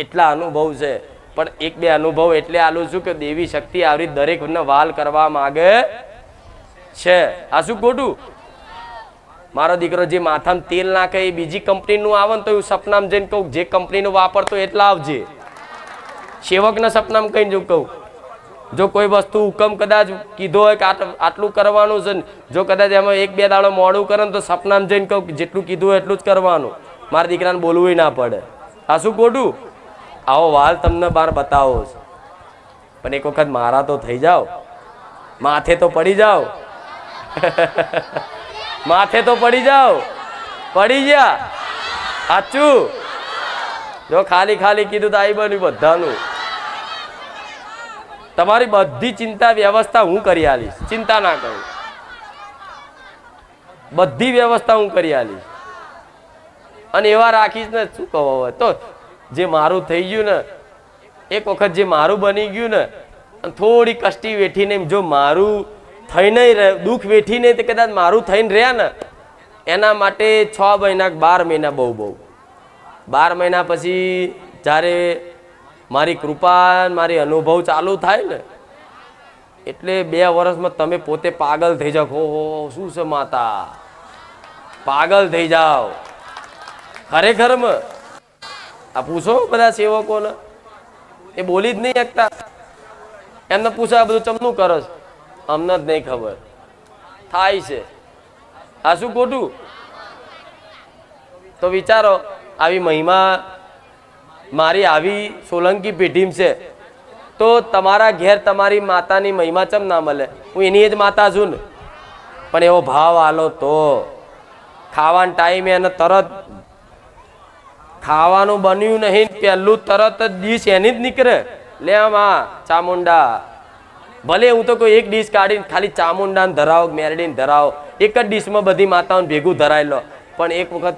એટલા અનુભવ છે. પણ એક બે અનુભવ એટલે આલું છું કે દેવી શક્તિ આવી દરેકને વાલ કરવા માંગે છે. આ શું ખોટું? મારો દીકરો જે માથામાં તેલ નાખે એ બીજી કંપનીનું આવે ને તો હું સપનામાં જઈને કહું જે કંપનીનું વાપરતો એટલા આવજે. સેવકના સપનામાં કઈ જો કહું, જો કોઈ વસ્તુ હુકમ કદાચ કીધો હોય કે આટલું કરવાનું છે, જો કદાચ એમાં એક બે દાડો મોડું કરે ને તો સપનામાં જઈને કહું જેટલું કીધું હોય એટલું જ કરવાનું, મારા દીકરાને બોલવું ના પડે. આ શું ખોટું? આવો વાલ તમને બાર બતાવો છે. પણ એક વખત મારા તો થઈ જાઓ, માથે તો પડી જાઓ. માથે તો પડી જાઓ. પડી ગયા સાચું? જો ખાલી ખાલી કીધું તો આઈ બન્યું બધાનું. તમારી બધી ચિંતા વ્યવસ્થા હું કરી આલીશ, ચિંતા ના કરો. બધી વ્યવસ્થા હું કરી આલીશ અને એવા રાખીશ ને શું કહો. હવે તો જે મારું થઈ ગયું ને, એક વખત જે મારું બની ગયું ને, થોડી કષ્ટી વેઠીને જો મારું થઈને દુઃખ વેઠીને તે કદાચ મારું થઈને રહ્યા ને, એના માટે 6 મહિના 12 મહિના બહુ 12 મહિના પછી જ્યારે મારી કૃપા મારી અનુભવ ચાલુ થાય ને, એટલે 2 વર્ષમાં તમે પોતે પાગલ થઈ જાઓ. હો શું છે માતા, પાગલ થઈ જાઓ ખરેખરમાં. આ પૂછો બધા સેવકોને, એ બોલી જ નહીં શકતા. એમને પૂછો આ બધું ચમનું કરો છો? અમને જ નહીં ખબર થાય છે. આ શું ખોટું? તો વિચારો આવી મહિમા મારી આવી સોલંકી પેઢીમાં છે તો તમારા ઘેર તમારી માતાની મહિમા ચમ ના મળે? હું એની જ માતા છું ને. પણ એવો ભાવ આલો તો ખાવાના ટાઈમે એને તરત ખાવાનું બન્યું નહીં, પહેલું તરત જ ડીશ એની જ નીકળે. લે આમાં ચામુંડા, ભલે હું તો કોઈ એક ડીશ કાઢીને ખાલી ચામુંડાને ધરાવો, મેરડીને ધરાવો, એક જ ડીશમાં બધી માતાઓને ભેગું ધરાઈ લો. પણ એક વખત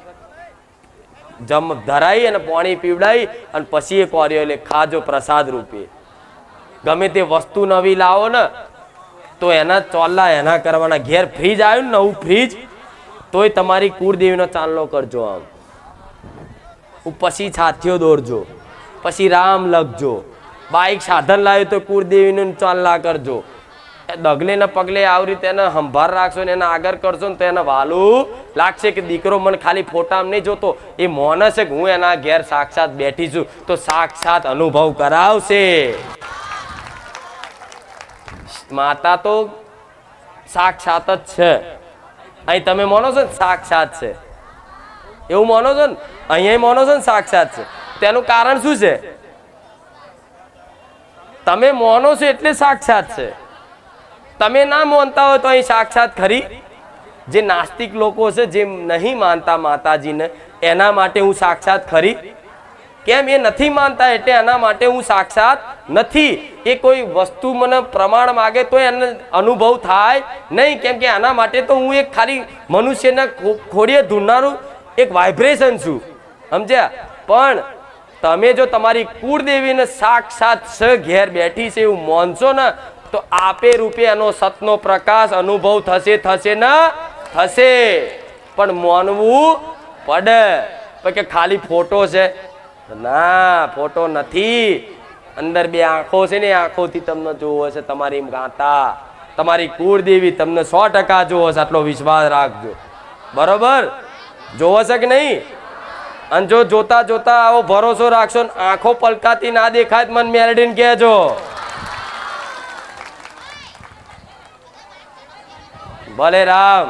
ધરાઈ અને પાણી પીવડાવી અને પછી એ કોર્યો એટલે ખાજો પ્રસાદ રૂપે. ગમે તે વસ્તુ નવી લાવો ને તો એના ચોલ્લા એના કરવાના. ઘેર ફ્રીજ આવ્યું ને નવું ફ્રીજ, તોય તમારી કુળદેવીનો ચાંદલો કરજો. આમ પછી છાથીઓ દોરજો, પછી રામ લખજો. બાઈક સાધન લાવ્યું તો કુળદેવીનું ચાંદલા કરજો. ડગલે ને પગલે આવી રીતે એને સંભાળ રાખશો ને એને આગળ કરશો ને તો એને વાલું લાગશે કે દીકરો મને ખાલી ફોટામાં નહીં જોતો, એ મોને છે કે હું એના ઘેર સાક્ષાત બેઠી છું, તો સાક્ષાત અનુભવ કરાવશે. માતા તો સાક્ષાત જ છે. અહીં તમે માનો છો ને સાક્ષાત છે, એવું માનો છો ને, અહીંયા માનો છો ને સાક્ષાત છે. તેનું કારણ શું છે? તમે માનો છો એટલે સાક્ષાત છે. તમે ના માનતા હોય તો અહીં સાક્ષાત ખરી. જે નાસ્તિક લોકો છે, જે નહીં માનતા માતાજીને, એના માટે હું સાક્ષાત ખરી. કેમ? એ નથી માનતા એટલે એના માટે હું સાક્ષાત નથી. એ કોઈ વસ્તુ મને પ્રમાણ માગે તો એને અનુભવ થાય નહીં, કેમ કે આના માટે તો હું એક ખાલી મનુષ્યના ખોડીએ ધૂળનારું એક વાઇબ્રેશન છું, સમજ્યા? પણ તમે જો તમારી કુળદેવીને સાક્ષાત ઘેર બેઠી છે એવું માનશો ને, તો આપે રૂપે એનો સતનો પ્રકાશ અનુભવ થશે ને થશે. પણ માનવું પડે. કે ખાલી ફોટો છે, ના, ફોટો નથી. અંદર બે આંખો છે ને, આંખોથી તમને જોવો છે તમારી માતા, તમારી કુળદેવી તમને 100% જોવો છે. આટલો વિશ્વાસ રાખજો, બરોબર? જોવો છે કે નહીં? અને જો જોતા જોતા આવો ભરોસો રાખશો ને આંખો પલકાતી ના દેખાય, મન મેલડીને કહેજો. ભલે રામ.